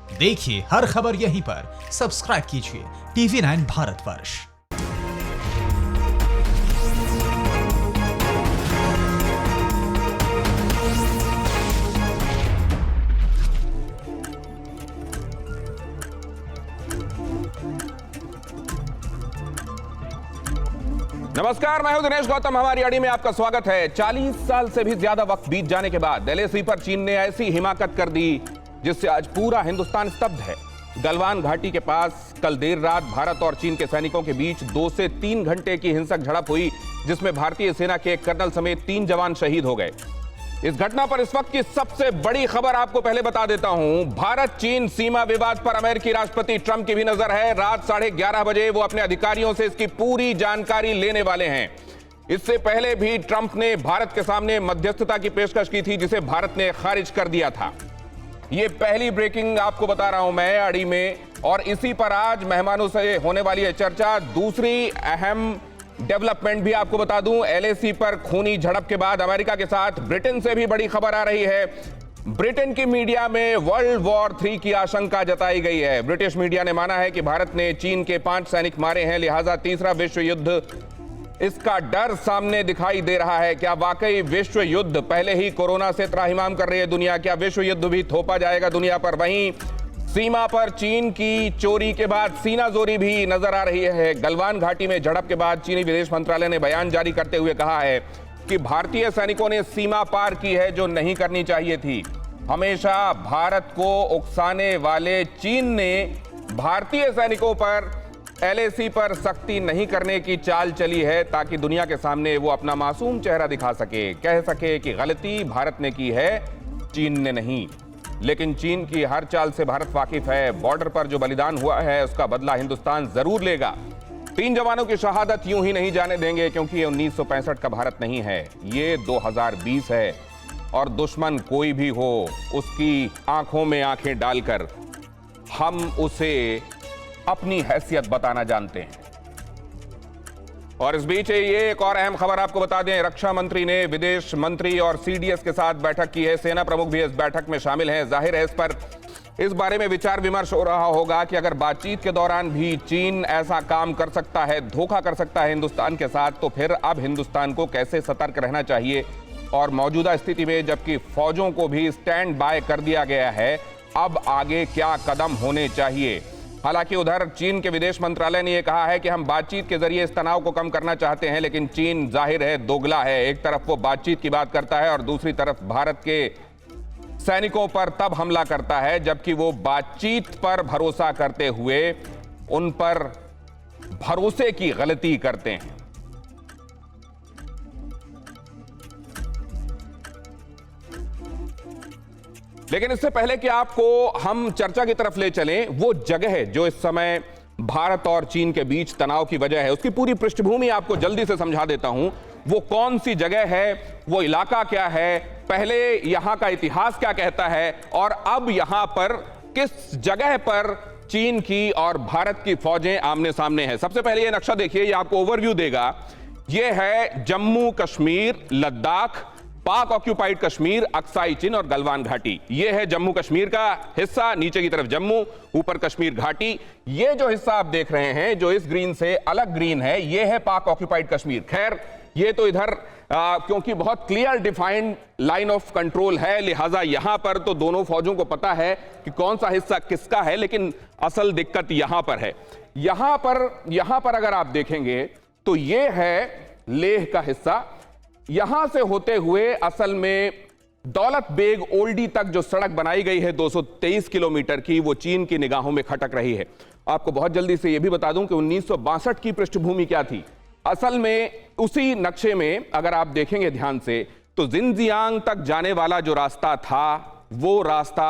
देखिए हर खबर यहीं पर। सब्सक्राइब कीजिए TV9 भारतवर्ष। नमस्कार, मैं हूं दिनेश गौतम। हमारी अड़ी में आपका स्वागत है। 40 साल से भी ज्यादा वक्त बीत जाने के बाद LAC पर चीन ने ऐसी हिमाकत कर दी जिससे आज पूरा हिंदुस्तान स्तब्ध है। गलवान घाटी के पास कल देर रात भारत और चीन के सैनिकों के बीच 2 से 3 घंटे की हिंसक झड़प हुई, जिसमें भारतीय सेना के एक कर्नल समेत 3 जवान शहीद हो गए। इस घटना पर इस वक्त की सबसे बड़ी खबर आपको पहले बता देता हूं। भारत चीन सीमा विवाद पर अमेरिकी राष्ट्रपति ट्रंप की भी नजर है। रात 11:30 बजे वो अपने अधिकारियों से इसकी पूरी जानकारी लेने वाले हैं। इससे पहले भी ट्रंप ने भारत के सामने मध्यस्थता की पेशकश की थी, जिसे भारत ने खारिज कर दिया था। ये पहली ब्रेकिंग आपको बता रहा हूं मैं अड़ी में, और इसी पर आज मेहमानों से होने वाली है चर्चा। दूसरी अहम डेवलपमेंट भी आपको बता दूं, LAC पर खूनी झड़प के बाद अमेरिका के साथ ब्रिटेन से भी बड़ी खबर आ रही है। ब्रिटेन की मीडिया में वर्ल्ड वॉर 3 की आशंका जताई गई है। ब्रिटिश मीडिया ने माना है कि भारत ने चीन के 5 सैनिक मारे हैं, लिहाजा तीसरा विश्व युद्ध, इसका डर सामने दिखाई दे रहा है। क्या वाकई विश्व युद्ध, पहले ही कोरोना से त्राहिमाम कर रही है दुनिया, क्या विश्व युद्ध भी थोपा जाएगा दुनिया पर? वहीं सीमा पर चीन की चोरी के बाद सीनाजोरी भी नजर आ रही है। गलवान घाटी में झड़प के बाद चीनी विदेश मंत्रालय ने बयान जारी करते हुए कहा है कि भारतीय सैनिकों ने सीमा पार की है जो नहीं करनी चाहिए थी। हमेशा भारत को उकसाने वाले चीन ने भारतीय सैनिकों पर LAC पर सख्ती नहीं करने की चाल चली है, ताकि दुनिया के सामने वो अपना मासूम चेहरा दिखा सके, कह सके कि गलती भारत ने की है, चीन ने नहीं। लेकिन चीन की हर चाल से भारत वाकिफ है। बॉर्डर पर जो बलिदान हुआ है उसका बदला हिंदुस्तान जरूर लेगा। 3 जवानों की शहादत यूं ही नहीं जाने देंगे, क्योंकि ये 1965 का भारत नहीं है, ये 2020 है। और दुश्मन कोई भी हो, उसकी आंखों में आंखें डालकर हम उसे अपनी हैसियत बताना जानते हैं। और इस बीच ये एक और अहम खबर आपको बता दें, रक्षा मंत्री ने विदेश मंत्री और CDS के साथ बैठक की है। सेना प्रमुख भी इस बैठक में शामिल हैं। जाहिर है इस बारे में विचार विमर्श हो रहा होगा कि अगर बातचीत के दौरान भी चीन ऐसा काम कर सकता है, धोखा कर सकता है हिंदुस्तान के साथ, तो फिर अब हिंदुस्तान को कैसे सतर्क रहना चाहिए। और मौजूदा स्थिति में जबकि फौजों को भी स्टैंड बाय कर दिया गया है, अब आगे क्या कदम होने चाहिए। हालांकि उधर चीन के विदेश मंत्रालय ने यह कहा है कि हम बातचीत के जरिए इस तनाव को कम करना चाहते हैं, लेकिन चीन जाहिर है दोगला है। एक तरफ वो बातचीत की बात करता है और दूसरी तरफ भारत के सैनिकों पर तब हमला करता है जबकि वो बातचीत पर भरोसा करते हुए उन पर भरोसे की गलती करते हैं। लेकिन इससे पहले कि आपको हम चर्चा की तरफ ले चलें, वो जगह जो इस समय भारत और चीन के बीच तनाव की वजह है, उसकी पूरी पृष्ठभूमि आपको जल्दी से समझा देता हूं। वो कौन सी जगह है, वो इलाका क्या है, पहले यहां का इतिहास क्या कहता है, और अब यहां पर किस जगह पर चीन की और भारत की फौजें आमने सामने हैं। सबसे पहले ये नक्शा देखिए, ये आपको ओवरव्यू देगा। ये है जम्मू कश्मीर, लद्दाख, पाक ऑक्यूपाइड कश्मीर, अक्साई चिन और गलवान घाटी। यह है जम्मू कश्मीर का हिस्सा, नीचे की तरफ जम्मू, ऊपर कश्मीर घाटी। यह जो हिस्सा आप देख रहे हैं, जो इस ग्रीन से अलग ग्रीन है, यह है पाक ऑक्यूपाइड कश्मीर। खैर ये तो इधर क्योंकि बहुत clear defined line of control है, लिहाजा यहां पर तो दोनों फौजों को पता है कि कौन सा हिस्सा किसका है। लेकिन असल दिक्कत यहां पर है। यहां पर अगर आप देखेंगे तो यह है लेह का हिस्सा। यहां से होते हुए असल में दौलत बेग ओल्डी तक जो सड़क बनाई गई है 223 किलोमीटर की, वो चीन की निगाहों में खटक रही है। आपको बहुत जल्दी से यह भी बता दूं कि 1962 की पृष्ठभूमि क्या थी। असल में उसी नक्शे में अगर आप देखेंगे ध्यान से, तो जिनजियांग तक जाने वाला जो रास्ता था, वो रास्ता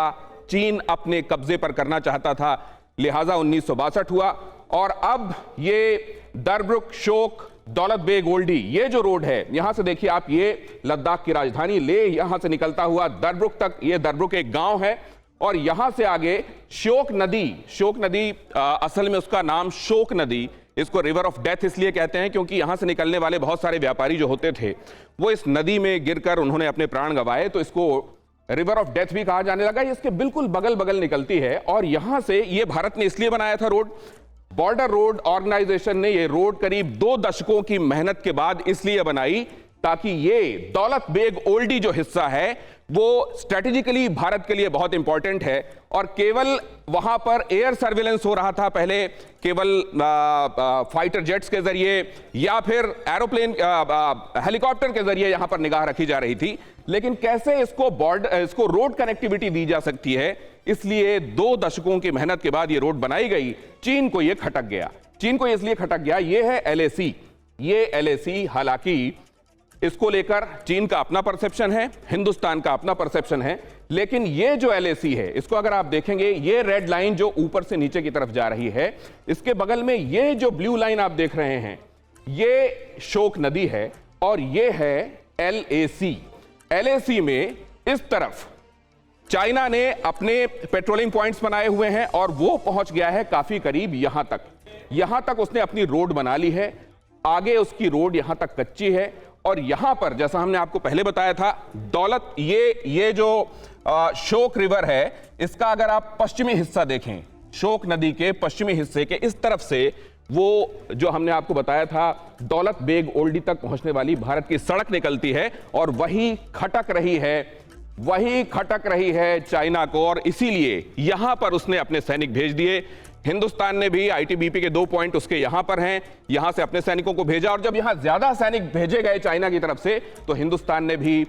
चीन अपने कब्जे पर करना चाहता था, लिहाजा 1962 हुआ। और अब ये दरब्रुक, शोक, दौलत बेग ओल्डी, ये जो रोड है, यहां से देखिए आप, ये लद्दाख की राजधानी लेह, यहां से निकलता हुआ दरब्रुक तक। ये दरब्रुक एक गांव है और यहां से आगे शोक नदी असल में उसका नाम शोक नदी, इसको रिवर ऑफ डेथ इसलिए कहते हैं क्योंकि यहां से निकलने वाले बहुत सारे व्यापारी जो होते थे वो इस नदी में गिरकर उन्होंने अपने प्राण गंवाए, तो इसको रिवर ऑफ डेथ भी कहा जाने लगा। ये इसके बिल्कुल बगल बगल निकलती है और यहां से ये भारत ने इसलिए बनाया था रोड, बॉर्डर रोड ऑर्गेनाइजेशन ने ये रोड करीब 2 दशकों की मेहनत के बाद इसलिए बनाई ताकि ये दौलत बेग ओल्डी जो हिस्सा है वो स्ट्रेटेजिकली भारत के लिए बहुत इंपॉर्टेंट है। और केवल वहां पर एयर सर्विलेंस हो रहा था पहले, केवल फाइटर जेट्स के जरिए या फिर एरोप्लेन हेलीकॉप्टर के जरिए यहां पर निगाह रखी जा रही थी, लेकिन कैसे इसको रोड कनेक्टिविटी दी जा सकती है, इसलिए 2 दशकों की मेहनत के बाद ये रोड बनाई गई। चीन को ये खटक गया, चीन को इसलिए खटक गया, ये है एलएसी। ये एलएसी हालांकि इसको लेकर चीन का अपना परसेप्शन है, हिंदुस्तान का अपना परसेप्शन है, लेकिन ये जो एलएसी है इसको अगर आप देखेंगे, ये रेड लाइन जो ऊपर से नीचे की तरफ जा रही है, इसके बगल में ये जो ब्लू लाइन आप देख रहे हैं ये शोक नदी है और ये है एलएसी। एलएसी में इस तरफ चाइना ने अपने पेट्रोलिंग पॉइंट्स बनाए हुए हैं और वो पहुंच गया है काफी करीब यहां तक उसने अपनी रोड बना ली है। आगे उसकी रोड यहां तक कच्ची है और यहां पर जैसा हमने आपको पहले बताया था, दौलत ये जो शोक रिवर है इसका अगर आप पश्चिमी हिस्सा देखें, शोक नदी के पश्चिमी हिस्से के इस तरफ से वो जो हमने आपको बताया था दौलत बेग ओल्डी तक पहुंचने वाली भारत की सड़क निकलती है और वही खटक रही है चाइना को, और इसीलिए यहां पर उसने अपने सैनिक भेज दिए। हिंदुस्तान ने भी आईटीबीपी के 2 पॉइंट उसके यहां पर हैं, यहां से अपने सैनिकों को भेजा और जब यहां ज्यादा सैनिक भेजे गए चाइना की तरफ से तो हिंदुस्तान ने भी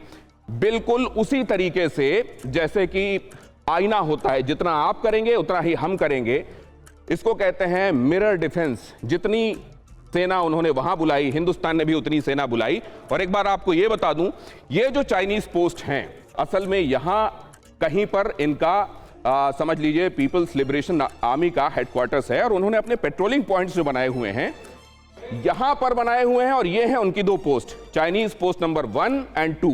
बिल्कुल उसी तरीके से, जैसे कि आईना होता है, जितना आप करेंगे उतना ही हम करेंगे, इसको कहते हैं मिरर डिफेंस। जितनी सेना उन्होंने वहां बुलाई, हिंदुस्तान ने भी उतनी सेना बुलाई। और एक बार आपको यह बता दूं, ये जो चाइनीज पोस्ट हैं असल में यहां कहीं पर इनका समझ लीजिए पीपल्स लिबरेशन आर्मी का हेडक्वार्टर्स है और उन्होंने अपने पेट्रोलिंग पॉइंट्स जो बनाए हुए हैं यहां पर बनाए हुए हैं और ये हैं उनकी 2 पोस्ट, चाइनीज पोस्ट नंबर 1 और 2।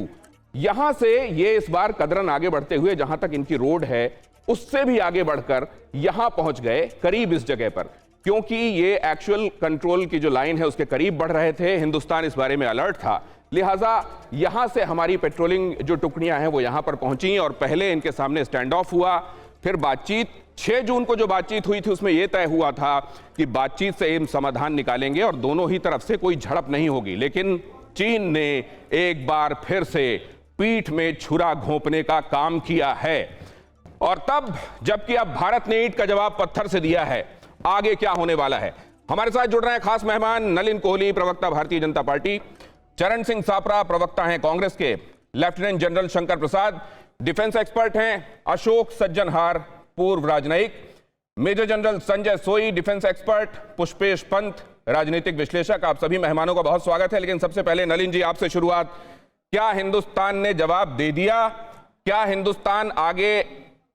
यहां से ये इस बार कदरन आगे बढ़ते हुए जहां तक इनकी रोड है उससे भी आगे बढ़कर यहां पहुंच गए करीब इस जगह पर, क्योंकि ये एक्चुअल कंट्रोल की जो लाइन है उसके करीब बढ़ रहे थे। हिंदुस्तान इस बारे में अलर्ट था, लिहाजा यहां से हमारी पेट्रोलिंग जो टुकड़ियां हैं वो यहां पर पहुंची और पहले इनके सामने स्टैंड ऑफ हुआ, फिर बातचीत। 6 जून को जो बातचीत हुई थी उसमें यह तय हुआ था कि बातचीत से हम समाधान निकालेंगे और दोनों ही तरफ से कोई झड़प नहीं होगी, लेकिन चीन ने एक बार फिर से पीठ में छुरा घोंपने का काम किया है। और तब जबकि अब भारत ने ईंट का जवाब पत्थर से दिया है, आगे क्या होने वाला है। हमारे साथ जुड़ रहे हैं खास मेहमान, नलिन कोहली प्रवक्ता भारतीय जनता पार्टी, चरण सिंह सापरा प्रवक्ता हैं कांग्रेस के, lieutenant general Shankar Prasad defence expert हैं, अशोक सज्जनहार पूर्व राजनयिक, मेजर जनरल संजय सोई डिफेंस एक्सपर्ट, पुष्पेश पंत राजनीतिक विश्लेषक। आप सभी मेहमानों का बहुत स्वागत है। लेकिन सबसे पहले नलिन जी आपसे शुरुआत, क्या हिंदुस्तान ने जवाब दे दिया? क्या हिंदुस्तान आगे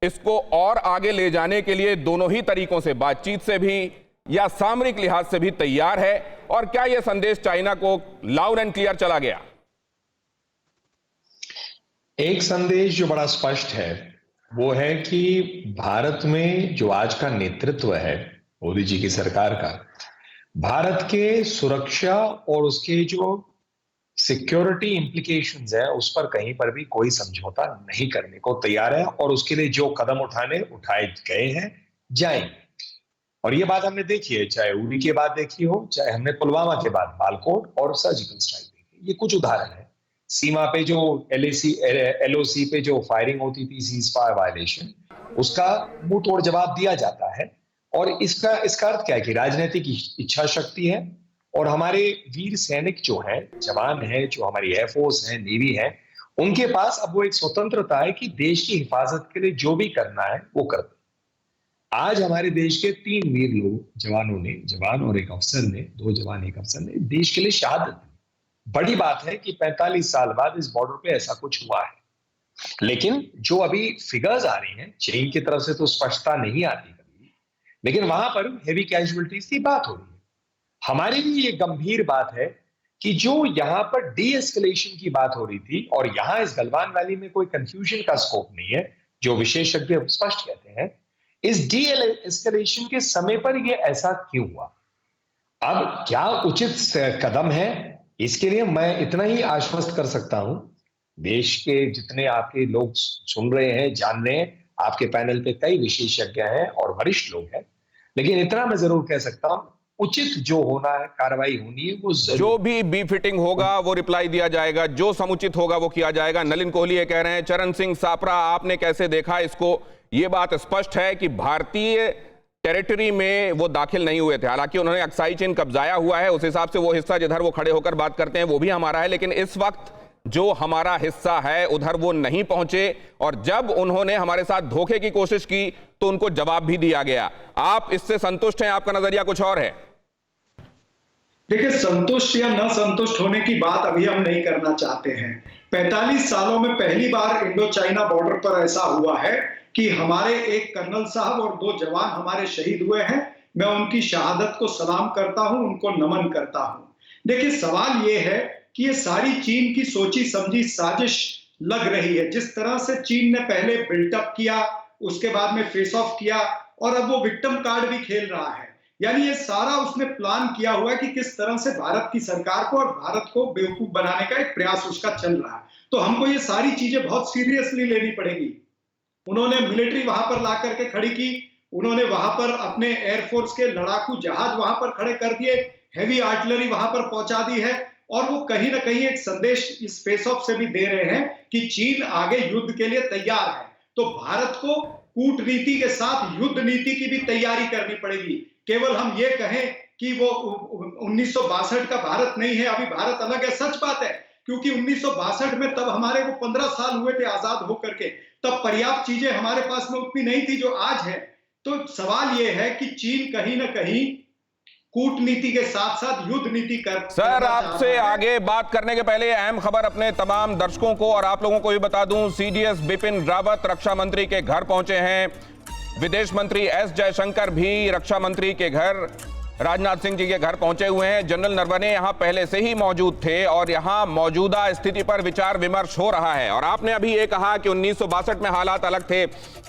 इसको और आगे ले जाने के लिए दोनों ही तरीकों से, बातचीत से भी या सामरिक लिहाज से भी तैयार है? और क्या यह संदेश चाइना को लाउड एंड क्लियर चला गया? एक संदेश जो बड़ा स्पष्ट है वो है कि भारत में जो आज का नेतृत्व है मोदी जी की सरकार का, भारत के सुरक्षा और उसके जो सिक्योरिटी इंप्लीकेशंस है उस पर कहीं पर भी कोई समझौता नहीं करने को तैयार है और उसके लिए जो कदम उठाए गए हैं जाएंगे। और ये बात हमने देखी है, चाहे उरी के बाद देखी हो, चाहे हमने पुलवामा के बाद बालकोट और सर्जिकल स्ट्राइक देखी। ये कुछ उदाहरण है। सीमा पे जो एलओसी पे जो फायरिंग होती थी, सीज फायर वायलेशन, उसका मुंह तोड़ जवाब दिया जाता है। और इसका अर्थ क्या है कि राजनीतिक इच्छा शक्ति है और हमारे वीर सैनिक जो हैं, जवान हैं, जो हमारी एयरफोर्स है, नेवी है, उनके पास अब वो एक स्वतंत्रता है कि देश की हिफाजत के लिए जो भी करना है वो करते। आज हमारे देश के 3 वीर लोग, जवान और एक अफसर ने, 2 जवान एक अफसर ने देश के लिए शहादत दी। बड़ी बात है कि 45 साल बाद इस बॉर्डर पे ऐसा कुछ हुआ है। लेकिन जो अभी फिगर्स आ रही हैं चीन की तरफ से तो स्पष्टता नहीं आती कभी, लेकिन वहां पर हेवी कैजुअलिटीज की बात हो रही है। हमारे लिए ये गंभीर बात है कि जो यहां पर डी एस्केलेशन की बात हो रही थी और यहां इस गलवान वैली में कोई कंफ्यूजन का स्कोप नहीं है, जो विशेषज्ञ स्पष्ट कहते हैं, इस डी एस्केलेशन के समय पर यह ऐसा क्यों हुआ? अब क्या उचित कदम है, इसके लिए मैं इतना ही आश्वस्त कर सकता हूं देश के जितने आपके लोग सुन रहे हैं, जान रहे हैं, आपके पैनल पे कई विशेषज्ञ हैं और वरिष्ठ लोग हैं, लेकिन इतना मैं जरूर कह सकता हूं, उचित जो होना है, कार्रवाई होनी है, वो जो भी बी फिटिंग होगा वो रिप्लाई दिया जाएगा, जो समुचित होगा वो किया जाएगा। नलिन कोहली ये कह रहे हैं। चरण सिंह सापरा, आपने कैसे देखा इसको? ये बात स्पष्ट है कि भारतीय टेरिटरी में वो दाखिल नहीं हुए थे, हालांकि उन्होंने अक्साई चीन कब्जाया हुआ है, उस हिसाब से वो हिस्सा जिधर वो खड़े होकर बात करते हैं वो भी हमारा है, लेकिन इस वक्त जो हमारा हिस्सा है उधर वो नहीं पहुंचे, और जब उन्होंने हमारे साथ धोखे की कोशिश की तो उनको जवाब भी दिया गया। आप इससे संतुष्ट हैं? आपका नजरिया कुछ और है? देखिए, संतुष्ट या न संतुष्ट होने की बात अभी हम नहीं करना चाहते हैं। 45 सालों में पहली बार इंडो चाइना बॉर्डर पर ऐसा हुआ है कि हमारे एक कर्नल साहब और 2 जवान हमारे शहीद हुए हैं। मैं उनकी शहादत को सलाम करता हूं, उनको नमन करता हूं। देखिए, सवाल यह है कि ये सारी चीन की सोची समझी साजिश लग रही है। जिस तरह से चीन ने पहले बिल्टअप किया, उसके बाद में फेस ऑफ किया, और अब वो विक्टिम कार्ड भी खेल रहा है। यानी ये सारा उसने प्लान किया हुआ है कि किस तरह से भारत की सरकार को और भारत को बेवकूफ बनाने का एक प्रयास उसका चल रहा है। तो हमको ये सारी चीजें बहुत सीरियसली लेनी पड़ेगी। उन्होंने मिलिट्री वहां पर ला करके खड़ी की, उन्होंने वहां पर अपने एयरफोर्स के लड़ाकू जहाज वहां पर खड़े कर दिए, हैवी आर्टिलरी वहां पर पहुंचा दी है, और वो कहीं ना कहीं एक संदेश इस फेस ऑफ से भी दे रहे हैं कि चीन आगे युद्ध के लिए तैयार है। तो भारत को कूटनीति के साथ युद्ध नीति की भी तैयारी करनी पड़ेगी। केवल हम ये कहें कि वो 1962 का भारत नहीं है, अभी भारत अलग है, सच बात है, क्योंकि 1962 में तब हमारे को 15 साल हुए थे आजाद होकर के, तब पर्याप्त चीजें हमारे पास में उतनी नहीं थी जो आज है। तो सवाल ये है कि चीन कहीं ना कहीं कूटनीति के साथ साथ युद्ध नीति कर। सर, आपसे आगे बात करने के पहले अहम खबर अपने तमाम दर्शकों को और आप लोगों को भी बता दूं, सीडीएस बिपिन रावत रक्षा मंत्री के घर पहुंचे हैं। विदेश मंत्री एस जयशंकर भी रक्षा मंत्री के घर, राजनाथ सिंह जी के घर पहुंचे हुए हैं। जनरल नरवणे यहां पहले से ही मौजूद थे और यहां मौजूदा स्थिति पर विचार विमर्श हो रहा है। और आपने अभी ये कहा कि 1962 में हालात अलग थे,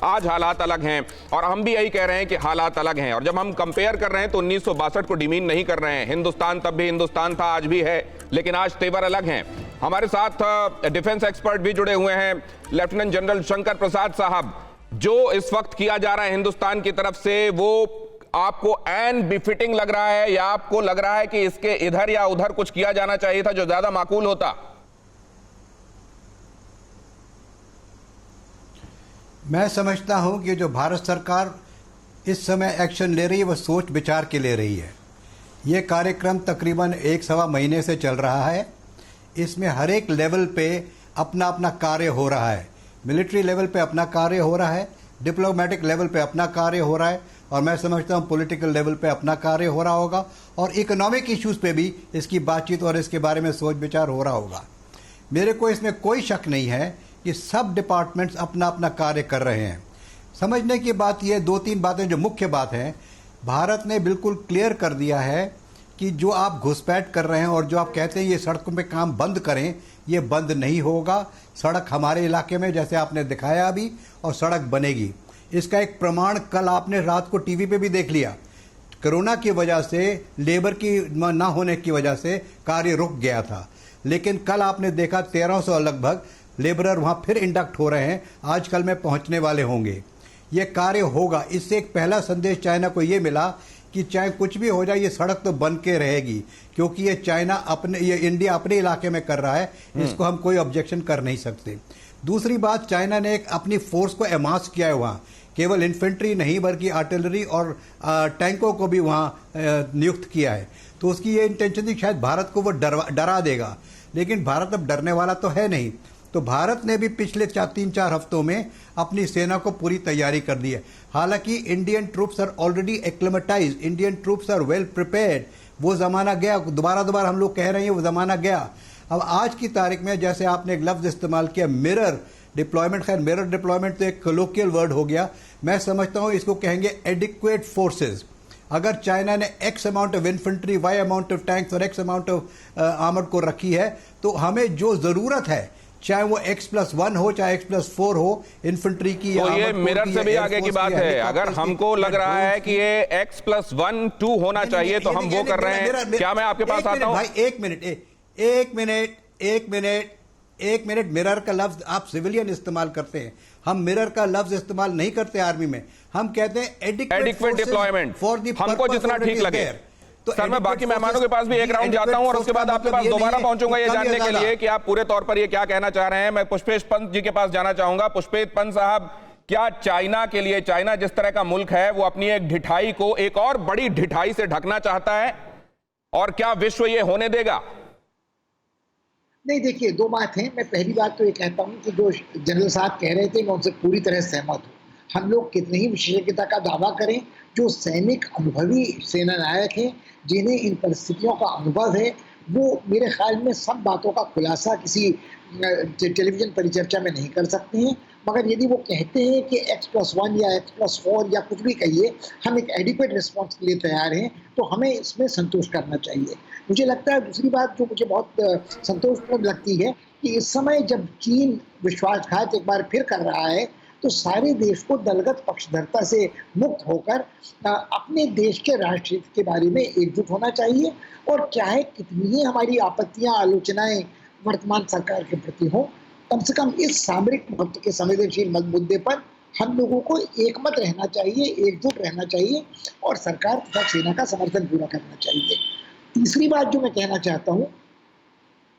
आज हालात अलग हैं, और हम भी यही कह रहे हैं कि हालात अलग हैं। और जब हम कंपेयर कर रहे हैं तो 1962 को डिमीन नहीं कर रहे हैं। हिंदुस्तान तब भी हिंदुस्तान था, आज भी है, लेकिन आज तेवर अलग हैं। हमारे साथ डिफेंस एक्सपर्ट भी जुड़े हुए हैं, लेफ्टिनेंट जनरल शंकर प्रसाद साहब। जो इस वक्त किया जा रहा है हिंदुस्तान की तरफ से, वो आपको एन बिफिटिंग लग रहा है, या आपको लग रहा है कि इसके इधर या उधर कुछ किया जाना चाहिए था जो ज्यादा माकूल होता? मैं समझता हूं कि जो भारत सरकार इस समय एक्शन ले रही है, वह सोच विचार के ले रही है। यह कार्यक्रम तकरीबन 1-1.25 महीने से चल रहा है। इसमें हर एक लेवल पे अपना अपना कार्य हो रहा है। मिलिट्री लेवल पे अपना कार्य हो रहा है, डिप्लोमेटिक लेवल पे अपना कार्य हो रहा है, और मैं समझता हूं पॉलिटिकल लेवल पे अपना कार्य हो रहा होगा, और इकोनॉमिक इश्यूज पे भी इसकी बातचीत और इसके बारे में सोच विचार हो रहा होगा। मेरे को इसमें कोई शक नहीं है कि सब डिपार्टमेंट्स अपना अपना कार्य कर रहे हैं। समझने की बात यह 2-3 बातें जो मुख्य बात है, भारत ने बिल्कुल क्लियर कर दिया है कि जो आप घुसपैठ कर रहे हैं और जो आप कहते हैं ये सड़कों पे काम बंद करें, ये बंद नहीं होगा। सड़क हमारे इलाके में जैसे आपने दिखाया अभी, और सड़क बनेगी। इसका एक प्रमाण कल आपने रात को टीवी पे भी देख लिया। कोरोना की वजह से, लेबर की ना होने की वजह से कार्य रुक गया था, लेकिन कल आपने देखा 1300 लगभग लेबरर वहां फिर इंडक्ट हो रहे हैं, आजकल में पहुंचने वाले होंगे। ये कार्य होगा। इससे एक पहला संदेश चाइना को ये मिला कि चाहे कुछ भी हो जाए, ये सड़क तो बन के रहेगी, क्योंकि ये चाइना अपने, ये इंडिया अपने इलाके में कर रहा है, इसको हम कोई ऑब्जेक्शन कर नहीं सकते। दूसरी बात, चाइना ने एक अपनी फोर्स को एमास किया है वहाँ, केवल इन्फेंट्री नहीं बल्कि आर्टिलरी और टैंकों को भी वहाँ नियुक्त किया है। तो उसकी ये इंटेंशन थी शायद भारत को वो डरा देगा, लेकिन भारत अब डरने वाला तो है नहीं। तो भारत ने भी पिछले 3-4 हफ्तों में अपनी सेना को पूरी तैयारी कर दी है। हालांकि Indian troops are already acclimatized, Indian troops are well prepared. वो जमाना गया, दोबारा हम लोग कह रहे हैं वो जमाना गया। अब आज की तारीख में, जैसे आपने एक लफ्ज इस्तेमाल किया मिरर डिप्लॉयमेंट, खैर मिरर डिप्लॉयमेंट तो एक कोलोकियल वर्ड हो गया। मैं समझता हूं इसको कहेंगे एडिक्वेट फोर्सेज। अगर चाइना ने X amount of infantry, Y amount of tanks और एक्स अमाउंट ऑफ आर्मर को रखी है, तो हमें जो जरूरत है, चाहे वो X+1 हो चाहे X+4 हो, इन्फेंट्री की, तो ये मिरर से भी आगे की बात है। अगर हमको लग रहा है कि ये X+1, 2 होना चाहिए तो हम वो कर रहे हैं। क्या मैं आपके पास आता हूं? भाई एक मिनट, एक मिनट, मिरर का लफ्ज आप सिविलियन इस्तेमाल करते हैं, हम मिरर का लफ्ज इस्तेमाल नहीं करते आर्मी में, हम कहते हैं एडिक्वेट डिप्लॉयमेंट, हमको जितना ठीक लगे। तो सर मैं बाकी मेहमानों के पास भी एक राउंड जाता हूं और उसके बाद आपके पास दोबारा पहुंचूंगा ये जानने के लिए कि आप पूरे तौर पर ये क्या कहना चाह रहे हैं। मैं पुष्पेश पंत जी के पास जाना चाहूंगा। पुष्पेश पंत साहब, क्या चाइना के लिए, चाइना जिस तरह का मुल्क है वो अपनी एक ढिठाई को एक और बड़ी ढिठाई से ढकना चाहता है, और क्या विश्व ये होने देगा? नहीं, देखिए दो बात है। मैं पहली बात तो ये कहता हूं कि जो जनरल साहब कह रहे थे मैं उनसे पूरी तरह सहमत हूं। हम लोग कितनी ही विशेषज्ञता का दावा करें, जो सैनिक अनुभवी सेना नायक हैं, जिन्हें इन परिस्थितियों का अनुभव है, वो मेरे ख्याल में सब बातों का खुलासा किसी टेलीविजन परिचर्चा में नहीं कर सकते हैं। मगर यदि वो कहते हैं कि X+1 या X+4 या कुछ भी कहिए, हम एक एडिक्वेट रिस्पॉन्स के लिए तैयार हैं, तो हमें इसमें संतोष करना चाहिए। मुझे लगता है दूसरी बात जो मुझे बहुत संतोषपूर्ण लगती है कि इस समय जब चीन विश्वासघात एक बार फिर कर रहा है, तो सारे देश को दलगत पक्षधरता से मुक्त होकर अपने देश के राष्ट्र हित के बारे में एकजुट होना चाहिए। और चाहे कितनी ही हमारी आपत्तियां, आलोचनाएं वर्तमान सरकार के प्रति हो, कम से कम इस सामरिक महत्व के संवेदनशील मुद्दे पर हम लोगों को एकमत रहना चाहिए, एकजुट रहना चाहिए और सरकार तथा सेना का समर्थन पूरा करना चाहिए। तीसरी बात जो मैं कहना चाहता हूँ,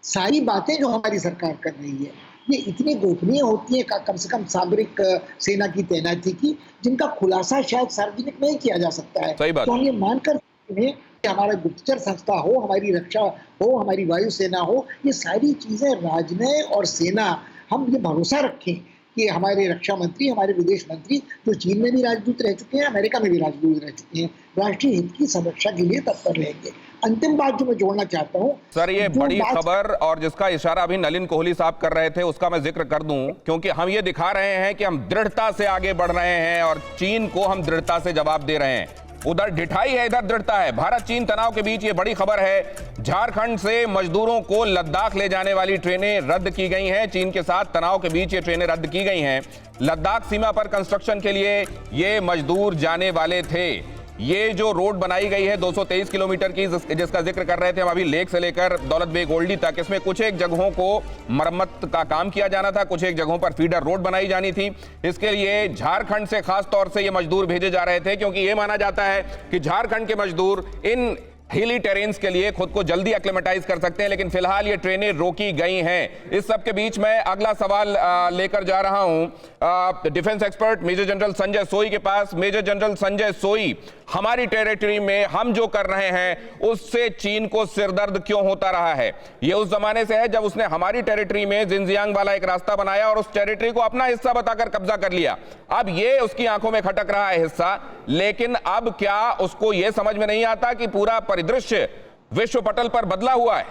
सारी बातें जो हमारी सरकार कर रही है ये इतनी गोपनीय होती है, कम से कम सामरिक सेना की तैनाती की, जिनका खुलासा शायद सार्वजनिक नहीं किया जा सकता है। तो हम ये मानकर कि हमारा गुप्तचर संस्था हो, हमारी रक्षा हो, हमारी वायुसेना हो, ये सारी चीजें राजनय और सेना, हम ये भरोसा रखें कि हमारे रक्षा मंत्री, हमारे विदेश मंत्री जो चीन में भी राजदूत रह चुके हैं, अमेरिका में भी राजदूत रह चुके हैं, राष्ट्रीय हित की संरक्षा के लिए तत्पर रहेंगे। अंतिम बात जो मैं जोड़ना चाहता हूं सर, ये बड़ी खबर और जिसका इशारा अभी नलिन कोहली साहब कर रहे थे उसका मैं जिक्र कर दूं, क्योंकि हम ये दिखा रहे हैं कि हम दृढ़ता से आगे बढ़ रहे हैं और चीन को हम दृढ़ता से जवाब दे रहे हैं। उधर ढिठाई है, इधर दृढ़ता है। भारत चीन तनाव के बीच ये बड़ी खबर है, झारखंड से मजदूरों को लद्दाख ले जाने वाली ट्रेनें रद्द की गई हैं। चीन के साथ तनाव के बीच ये ट्रेनें रद्द की गई हैं। लद्दाख सीमा पर कंस्ट्रक्शन के लिए ये मजदूर जाने वाले थे। ये जो रोड बनाई गई है 223 किलोमीटर की, जिसका जिक्र कर रहे थे हम अभी, लेक से लेकर दौलत बेग ओल्डी तक, इसमें कुछ एक जगहों को मरम्मत का काम किया जाना था, कुछ एक जगहों पर फीडर रोड बनाई जानी थी। इसके लिए झारखंड से खास तौर से ये मजदूर भेजे जा रहे थे, क्योंकि ये माना जाता है कि झारखंड के मजदूर इन हिली टेरेन्स के लिए खुद को जल्दी एक्लेमेटाइज कर सकते हैं। लेकिन फिलहाल ये ट्रेनें रोकी गई हैं। इस सब के बीच मैं अगला सवाल लेकर जा रहा हूं defence expert major general Sanjay Soi के पास। मेजर जनरल संजय सोई, हमारी टेरिटरी में हम जो कर रहे हैं उससे चीन को सिरदर्द क्यों होता रहा है? ये उस जमाने से है जब उसने हमारी टेरिटरी में जिनजियांग वाला एक रास्ता बनाया और उस टेरिटरी को अपना हिस्सा बताकर कब्जा कर लिया। अब ये उसकी आंखों में खटक रहा है हिस्सा, लेकिन अब क्या उसको ये समझ में नहीं आता कि पूरा परिदृश्य विश्व पटल पर बदला हुआ है?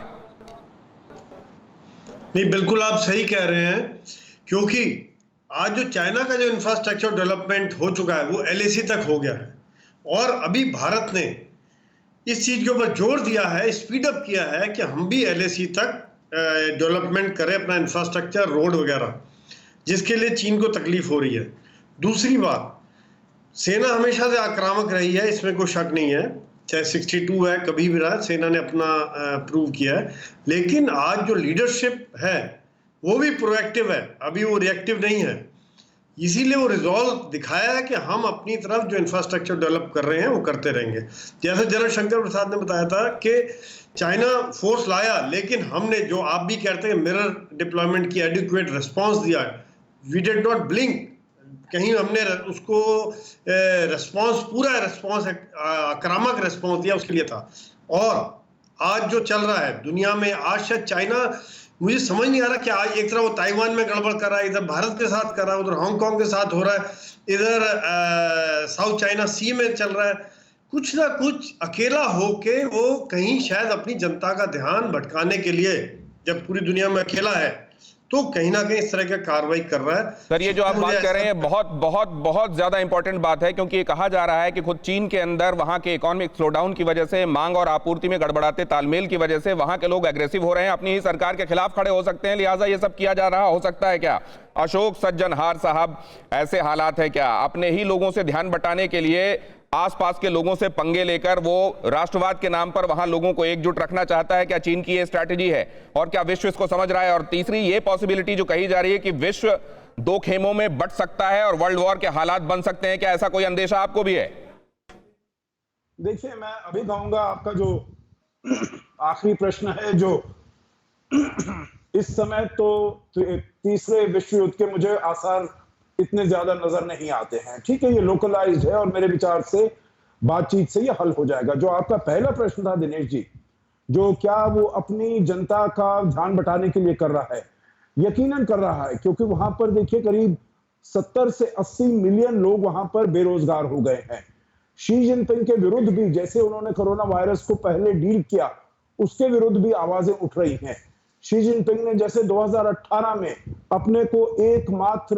नहीं, बिल्कुल आप सही कह रहे हैं, क्योंकि आज जो चाइना का जो इंफ्रास्ट्रक्चर डेवलपमेंट हो चुका है वो LAC तक हो गया है, और अभी भारत ने इस चीज के ऊपर जोर दिया है, स्पीड अप किया है कि हम भी LAC तक डेवलपमेंट करें अपना इंफ्रास्ट्रक्चर, रोड वगैरह, जिसके लिए चीन को तकलीफ हो रही है। दूसरी बात, सेना हमेशा से आक्रामक रही है, इसमें कोई शक नहीं है, चाहे 62 है, कभी भी रहा, सेना ने अपना प्रूव किया है। लेकिन आज जो लीडरशिप है वो भी प्रोएक्टिव है, अभी वो रिएक्टिव नहीं है। इसीलिए वो रिजॉल्व दिखाया है कि हम अपनी तरफ जो इंफ्रास्ट्रक्चर डेवलप कर रहे हैं वो करते रहेंगे। जैसे जनरल शंकर प्रसाद ने बताया था कि चाइना फोर्स लाया, लेकिन हमने, जो आप भी कहते हैं, मिरर डिप्लॉयमेंट की एडिक्वेट रिस्पॉन्स दिया। वी डिड नॉट ब्लिंक, कहीं हमने उसको रिस्पॉन्स, पूरा रिस्पॉन्स, आक्रामक रिस्पॉन्स दिया, उसके लिए था। और आज जो चल रहा है दुनिया में, आज शायद चाइना, मुझे समझ नहीं आ रहा कि आज एक तरह वो ताइवान में गड़बड़ कर रहा है, इधर भारत के साथ कर रहा है, उधर हांगकांग के साथ हो रहा है, इधर साउथ चाइना सी में चल रहा है। कुछ ना कुछ अकेला होके वो कहीं शायद अपनी जनता का ध्यान भटकाने के लिए, जब पूरी दुनिया में अकेला है, तो कहीं ना कहीं इस तरह की कार्रवाई कर रहा है। सर, ये जो आप बात कर रहे हैं बहुत बहुत बहुत ज्यादा इंपॉर्टेंट बात है, क्योंकि ये कहा जा रहा है कि खुद चीन के अंदर वहां के इकोनॉमिक स्लोडाउन की वजह से, मांग और आपूर्ति में गड़बड़ाते तालमेल की वजह से वहां के लोग एग्रेसिव हो रहे हैं, अपनी ही सरकार के खिलाफ खड़े हो सकते हैं, लिहाजा ये सब किया जा रहा हो सकता है क्या? अशोक सज्जनहार साहब, ऐसे हालात है क्या अपने ही लोगों से ध्यान बटाने के लिए आसपास के लोगों से पंगे लेकर वो राष्ट्रवाद के नाम पर वहां लोगों को एकजुट रखना चाहता है? क्या चीन की ये स्ट्रैटेजी है और क्या विश्व इसको समझ रहा है? और तीसरी ये पॉसिबिलिटी जो कही जा रही है कि विश्व दो खेमों में बंट सकता है और वर्ल्ड वॉर के हालात बन सकते हैं, क्या ऐसा कोई अंदेशा आपको भी है? देखिए, मैं अभी कहूंगा आपका जो आखिरी प्रश्न है, जो इस समय तो तीसरे विश्व युद्ध के मुझे आसार इतने ज्यादा नजर नहीं आते हैं। ठीक है, ये लोकलाइज्ड है और मेरे विचार से बातचीत से ये हल हो जाएगा। जो आपका पहला प्रश्न था दिनेश जी, जो क्या वो अपनी जनता का ध्यान बटाने के लिए कर रहा है, यकीनन कर रहा है, क्योंकि वहां पर देखिए करीब 70 से 80 मिलियन लोग वहां पर बेरोजगार हो गए हैं। शी जिनपिंग के विरुद्ध भी, जैसे उन्होंने कोरोना वायरस को पहले डील किया, उसके विरुद्ध भी आवाजें उठ रही हैं। शी जिनपिंग ने जैसे 2018 में अपने को एकमात्र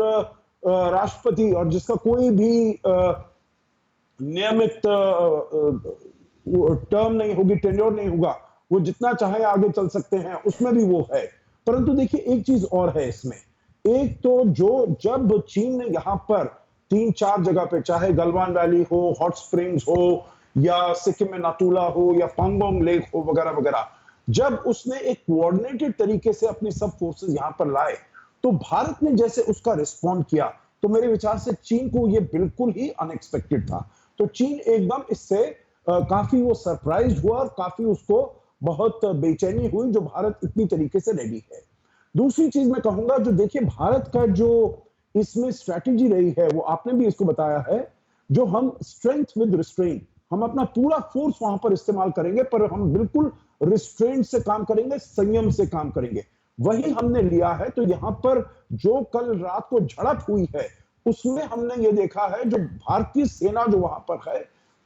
राष्ट्रपति और जिसका कोई भी नियमित टर्म नहीं होगी, टेन्योर नहीं होगा, वो जितना चाहे आगे चल सकते हैं, उसमें भी वो है। परंतु देखिए एक चीज और है इसमें, एक तो जब चीन ने यहां पर 3-4 जगह पे, चाहे गलवान वैली हो, हॉट स्प्रिंग्स हो, या सिक्किम में नातुला हो, या पांगोंग लेक हो, वगैरह वगैरह, जब उसने एक कोऑर्डिनेटेड तरीके से अपनी सब फोर्सेस यहां पर लाए, तो भारत ने जैसे उसका रिस्पॉन्ड किया, तो मेरे विचार से चीन को यह बिल्कुल ही अनएक्सपेक्टेड था। तो चीन एकदम इससे काफी वो सरप्राइज हुआ और काफी उसको बहुत बेचैनी हुई जो भारत इतनी तरीके से रेडी है। दूसरी चीज मैं कहूंगा, जो देखिए भारत का जो इसमें स्ट्रैटेजी रही है, वो आपने भी इसको बताया है, जो हम स्ट्रेंथ विद रिस्ट्रेंट, हम अपना पूरा फोर्स वहां पर इस्तेमाल करेंगे, पर हम बिल्कुल रिस्ट्रेंट से काम करेंगे, संयम से काम करेंगे, वही हमने लिया है। तो यहां पर जो कल रात को झड़प हुई है, उसमें हमने ये देखा है, जो भारतीय सेना जो वहां पर है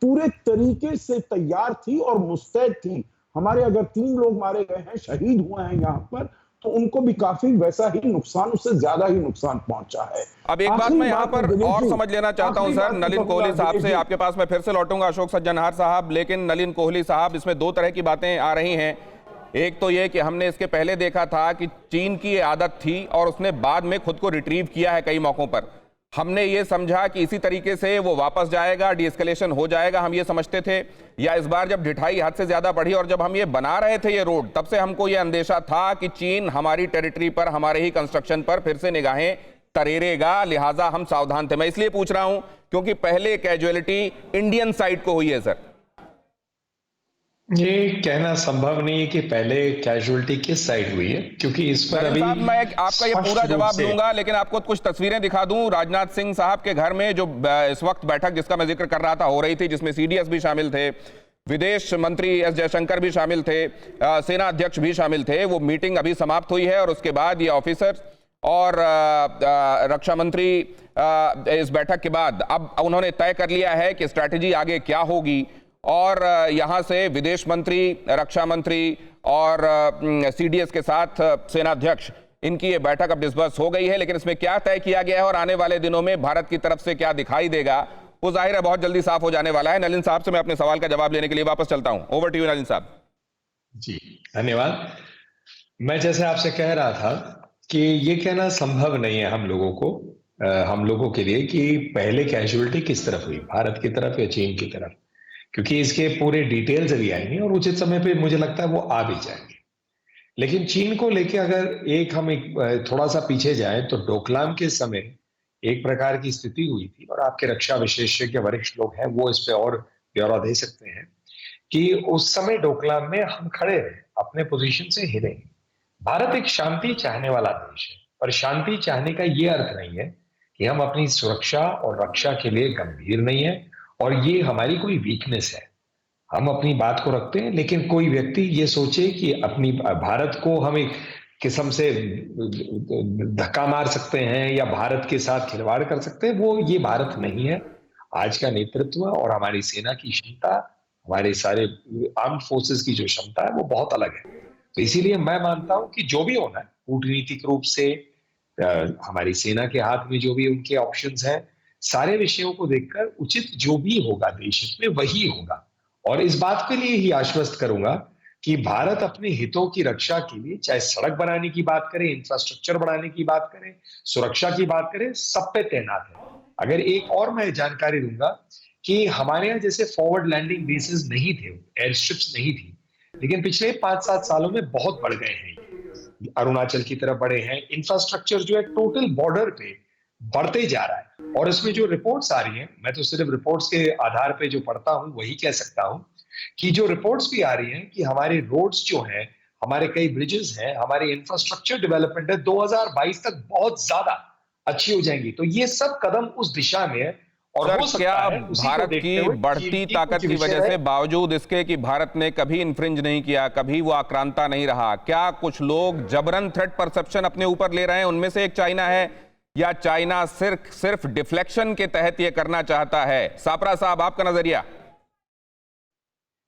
पूरे तरीके से तैयार थी और मुस्तैद थी। हमारे अगर 3 लोग मारे गए हैं, शहीद हुए हैं यहां पर, तो उनको भी काफी वैसा ही नुकसान, उससे ज्यादा ही नुकसान पहुंचा है। अब एक बात मैं यहाँ पर और समझ लेना चाहता हूं सर, नलिन कोहली साहब से, आपके पास मैं फिर से लौटूंगा अशोक सज्जनहार साहब, लेकिन नलिन कोहली साहब, इसमें 2 तरह की बातें आ रही हैं। एक तो ये कि हमने इसके पहले देखा था कि चीन की आदत थी और उसने बाद में खुद को रिट्रीव किया है कई मौकों पर। हमने ये समझा कि इसी तरीके से वो वापस जाएगा, डीएस्केलेशन हो जाएगा, हम ये समझते थे। या इस बार जब ढिठाई हद से ज्यादा बढ़ी और जब हम ये बना रहे थे ये रोड, तब से हमको ये अंदेशा था कि चीन हमारी टेरिटरी पर, हमारे ही कंस्ट्रक्शन पर फिर से निगाहें तरेरेगा, लिहाजा हम सावधान थे। मैं इसलिए पूछ रहा हूं क्योंकि पहले कैजुअलिटी इंडियन साइड को हुई है सर। ये कहना संभव नहीं है कि पहले कैजुअलिटी किस साइड हुई है, क्योंकि इस पर अभी मैं आपका ये पूरा जवाब दूंगा, लेकिन आपको कुछ तस्वीरें दिखा दूं। राजनाथ सिंह साहब के घर में जो इस वक्त बैठक जिसका मैं जिक्र कर रहा था हो रही थी, जिसमें सीडीएस भी शामिल थे, विदेश मंत्री एस जयशंकर भी शामिल थे, सेना अध्यक्ष भी शामिल थे। वो मीटिंग अभी समाप्त हुई है और उसके बाद ये ऑफिसर और रक्षा मंत्री इस बैठक के बाद अब उन्होंने तय कर लिया है कि स्ट्रैटेजी आगे क्या होगी। और यहां से विदेश मंत्री, रक्षा मंत्री और सीडीएस के साथ सेना अध्यक्ष, इनकी ये बैठक अब डिस्बर्स हो गई है। लेकिन इसमें क्या तय किया गया है और आने वाले दिनों में भारत की तरफ से क्या दिखाई देगा, वो जाहिर है बहुत जल्दी साफ हो जाने वाला है। नलिन साहब से मैं अपने सवाल का जवाब लेने के लिए वापस चलता हूं। ओवर टू यू नलिन साहब। जी धन्यवाद। मैं जैसे आपसे कह रहा था कि ये कहना संभव नहीं है हम लोगों के लिए कि पहले कैजुअलिटी किस तरफ हुई, भारत की तरफ या चीन की तरफ, क्योंकि इसके पूरे डिटेल्स अभी आएंगे और उचित समय पे मुझे लगता है वो आ भी जाएंगे। लेकिन चीन को लेके अगर हम थोड़ा सा पीछे जाएं, तो डोकलाम के समय एक प्रकार की स्थिति हुई थी, और आपके रक्षा विशेषज्ञ वरिष्ठ लोग हैं वो इस पे और ब्यौरा दे सकते हैं, कि उस समय डोकलाम में हम खड़े रहे, अपने पोजीशन से हिले। भारत एक शांति चाहने वाला देश है, पर शांति चाहने का ये अर्थ नहीं है कि हम अपनी सुरक्षा और रक्षा के लिए गंभीर नहीं है, और ये हमारी कोई वीकनेस है। हम अपनी बात को रखते हैं, लेकिन कोई व्यक्ति ये सोचे कि अपनी भारत को हम एक किस्म से धक्का मार सकते हैं या भारत के साथ खिलवाड़ कर सकते हैं, वो ये भारत नहीं है। आज का नेतृत्व और हमारी सेना की क्षमता, हमारे सारे आर्म्ड फोर्सेस की जो क्षमता है वो बहुत अलग है। तो इसीलिए मैं मानता हूं कि जो भी होना है कूटनीतिक रूप से, हमारी सेना के हाथ में जो भी उनके ऑप्शंस हैं, सारे विषयों को देखकर उचित जो भी होगा देश हित में वही होगा। और इस बात के लिए ही आश्वस्त करूंगा कि भारत अपने हितों की रक्षा के लिए चाहे सड़क बनाने की बात करें, इंफ्रास्ट्रक्चर बढ़ाने की बात करें, सुरक्षा की बात करें, सब पे तैनात है। अगर एक और मैं जानकारी दूंगा कि हमारे यहाँ जैसे फॉरवर्ड लैंडिंग बेसिस नहीं थे, एयर स्ट्रिप्स नहीं थी, लेकिन पिछले 5-7 सालों में बहुत बढ़ गए हैं। अरुणाचल की तरफ बढ़े हैं। इंफ्रास्ट्रक्चर जो है टोटल बॉर्डर पे बढ़ते जा रहा है। और इसमें जो रिपोर्ट्स आ रही हैं, मैं तो सिर्फ रिपोर्ट्स के आधार पे जो पढ़ता हूं वही कह सकता हूं कि जो रिपोर्ट्स भी आ रही हैं कि हमारे रोड्स जो हैं, हमारे कई ब्रिजेस हैं, हमारी इंफ्रास्ट्रक्चर डेवलपमेंट है 2022 तक बहुत ज्यादा अच्छी हो जाएंगी। तो ये सब कदम उस दिशा में है। और सर, हो सकता क्या है उसी को भारत देखते की हुए बढ़ती चीन की ताकत कुछ की वजह विषय से, है। बावजूद इसके कि भारत ने कभी इन्फ्रिंज नहीं किया, कभी वो आक्रांता नहीं रहा, क्या कुछ लोग जबरन थ्रेट परसेप्शन अपने ऊपर ले रहे हैं? उनमें से एक चाइना है, या चाइना सिर्फ डिफ्लेक्शन के तहत ये करना चाहता है? सापरा साहब, आपका नजरिया।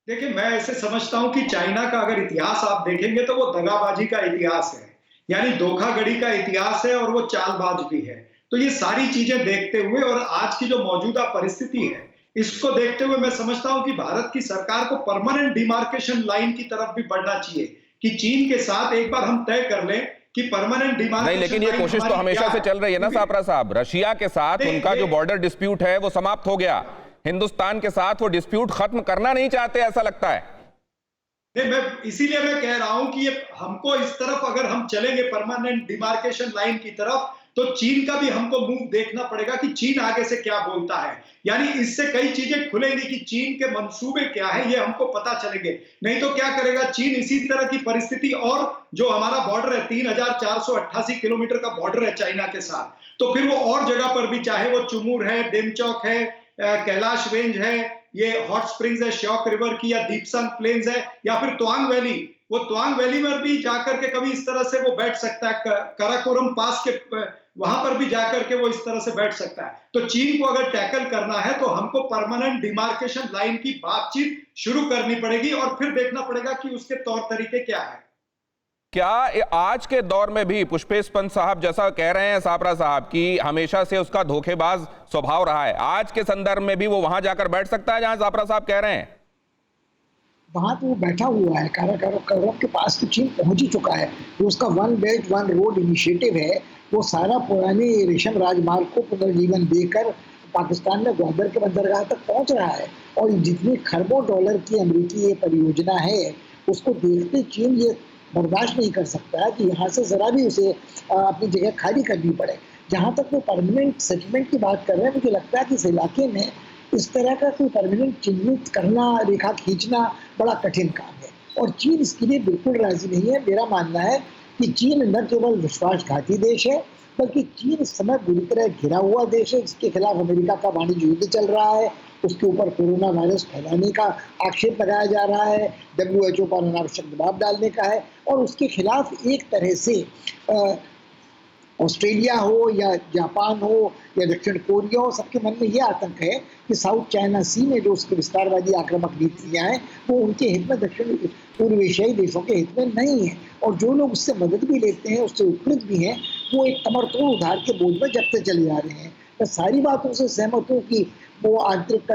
देखिए, मैं ऐसे समझता हूं कि चाइना का अगर इतिहास आप देखेंगे तो वो दगाबाजी का इतिहास है, यानी धोखाधड़ी का इतिहास है, और वो चालबाज भी है। तो ये सारी चीजें देखते हुए और आज की जो मौजूदा परिस्थिति है, इसको देखते हुए मैं समझता हूं कि भारत की सरकार को परमानेंट डिमार्केशन लाइन की तरफ भी बढ़ना चाहिए कि चीन के साथ एक बार हम तय कर लें कि परमानेंट डिमार्केशन। नहीं, लेकिन ये कोशिश तो हमेशा से चल रही है ना सापरा साहब। रशिया के साथ उनका जो बॉर्डर डिस्प्यूट है वो समाप्त हो गया, हिंदुस्तान के साथ वो डिस्प्यूट खत्म करना नहीं चाहते, ऐसा लगता है। नहीं, मैं इसीलिए मैं कह रहा हूं कि ये हमको इस तरफ अगर हम चलेंगे परमानेंट डिमार्केशन लाइन की तरफ, तो चीन का भी हमको मूव देखना पड़ेगा कि चीन आगे से क्या बोलता है। यानी इससे कई चीजें खुलेंगी कि चीन के मंसूबे क्या है, ये हमको पता चलेंगे। नहीं तो क्या करेगा चीन, इसी तरह की परिस्थिति, और जो हमारा बॉर्डर है 3488 किलोमीटर का बॉर्डर है चाइना के साथ, तो फिर वो और जगह पर भी, चाहे वो चुमूर है, डेमचौक है, कैलाश रेंज है, ये हॉट स्प्रिंग्स है श्योक रिवर की, या दीपसंग प्लेन्स है, या फिर त्वांग वैली, वो त्वांग वैली में भी जाकर के कभी इस तरह से वो बैठ सकता है, कराकोरम पास के वहां पर भी जाकर के वो इस तरह से बैठ सकता है। तो चीन को अगर टैकल करना है तो हमको परमानेंट डिमार्केशन लाइन की बातचीत शुरू करनी पड़ेगी, और फिर देखना पड़ेगा कि उसके तौर तरीके क्या है। क्या आज के दौर में भी पुष्पेश पंत साहब जैसा कह रहे हैं सापरा साहब कि हमेशा से उसका धोखेबाज स्वभाव रहा है, आज के संदर्भ में भी वो वहां जाकर बैठ सकता है जहां सापरा साहब कह रहे हैं? वहां तो वो बैठा हुआ है, काराकोरम के पास तो चीन पहुंच ही चुका है। तो उसका one belt one road initiative है, वो सारा पुराने रेशम राजमार्ग को पुनर्जीवन देकर पाकिस्तान में ग्वादर के बंदरगाह तक पहुंच रहा है। और जितनी खरबों डॉलर की अमेरिकी ये परियोजना है, उसको देखते चीन ये बर्दाश्त नहीं कर सकता है कि यहाँ से जरा भी उसे अपनी जगह खाली करनी पड़े। जहाँ तक वो परमानेंट सेटलमेंट की बात कर रहे हैं, मुझे लगता है कि इस इलाके में इस तरह का कोई परमानेंट चिन्हित करना, रेखा खींचना बड़ा कठिन काम है, और चीन इसके लिए बिल्कुल राजी नहीं है। मेरा मानना है कि चीन न केवल विश्वासघाती देश है, बल्कि चीन इस समय बुरी तरह घिरा हुआ देश है, जिसके खिलाफ अमेरिका का वाणिज्य युद्ध चल रहा है। उसके ऊपर कोरोना वायरस फैलाने का आक्षेप लगाया जा रहा है, WHO पर अनावश्यक दबाव डालने का है, और उसके खिलाफ एक तरह से ऑस्ट्रेलिया हो या जापान हो या दक्षिण कोरिया हो, सबके मन में ये आतंक है कि साउथ चाइना सी में जो उसकी विस्तारवादी आक्रामक नीतियां हैं वो उनके हित में, दक्षिण पूर्व एशियाई देशों के हित में नहीं है। और जो लोग उससे मदद भी लेते हैं, उससे उपकृत भी हैं, वो एक कमरतोड़ उधार के बोझ में जबते चले जा रहे हैं। मैं सारी बातों से सहमत हूँ कि वो आंतरिक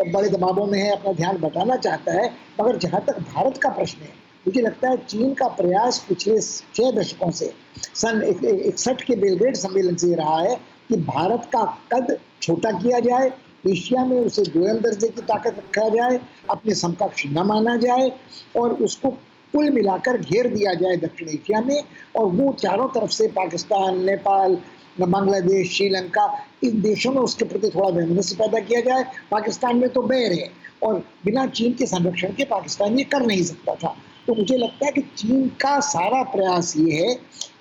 बड़े दबावों में है, अपना ध्यान बटाना चाहता है, मगर जहाँ तक भारत का प्रश्न है, मुझे लगता है चीन का प्रयास पिछले 6 दशकों से, सन 61 के बेलग्रेड सम्मेलन से रहा है कि भारत का कद छोटा किया जाए, एशिया में उसे दोयम दर्जे की ताकत रखा जाए, अपने समकक्ष न माना जाए, और उसको कुल मिलाकर घेर दिया जाए दक्षिण एशिया में, और वो चारों तरफ से पाकिस्तान, नेपाल, बांग्लादेश, श्रीलंका, इन देशों में उसके प्रति थोड़ा वैमनस्य पैदा किया जाए। पाकिस्तान में तो बैर है, और बिना चीन के संरक्षण के पाकिस्तान ये कर नहीं सकता था। तो मुझे लगता है कि चीन का सारा प्रयास ये है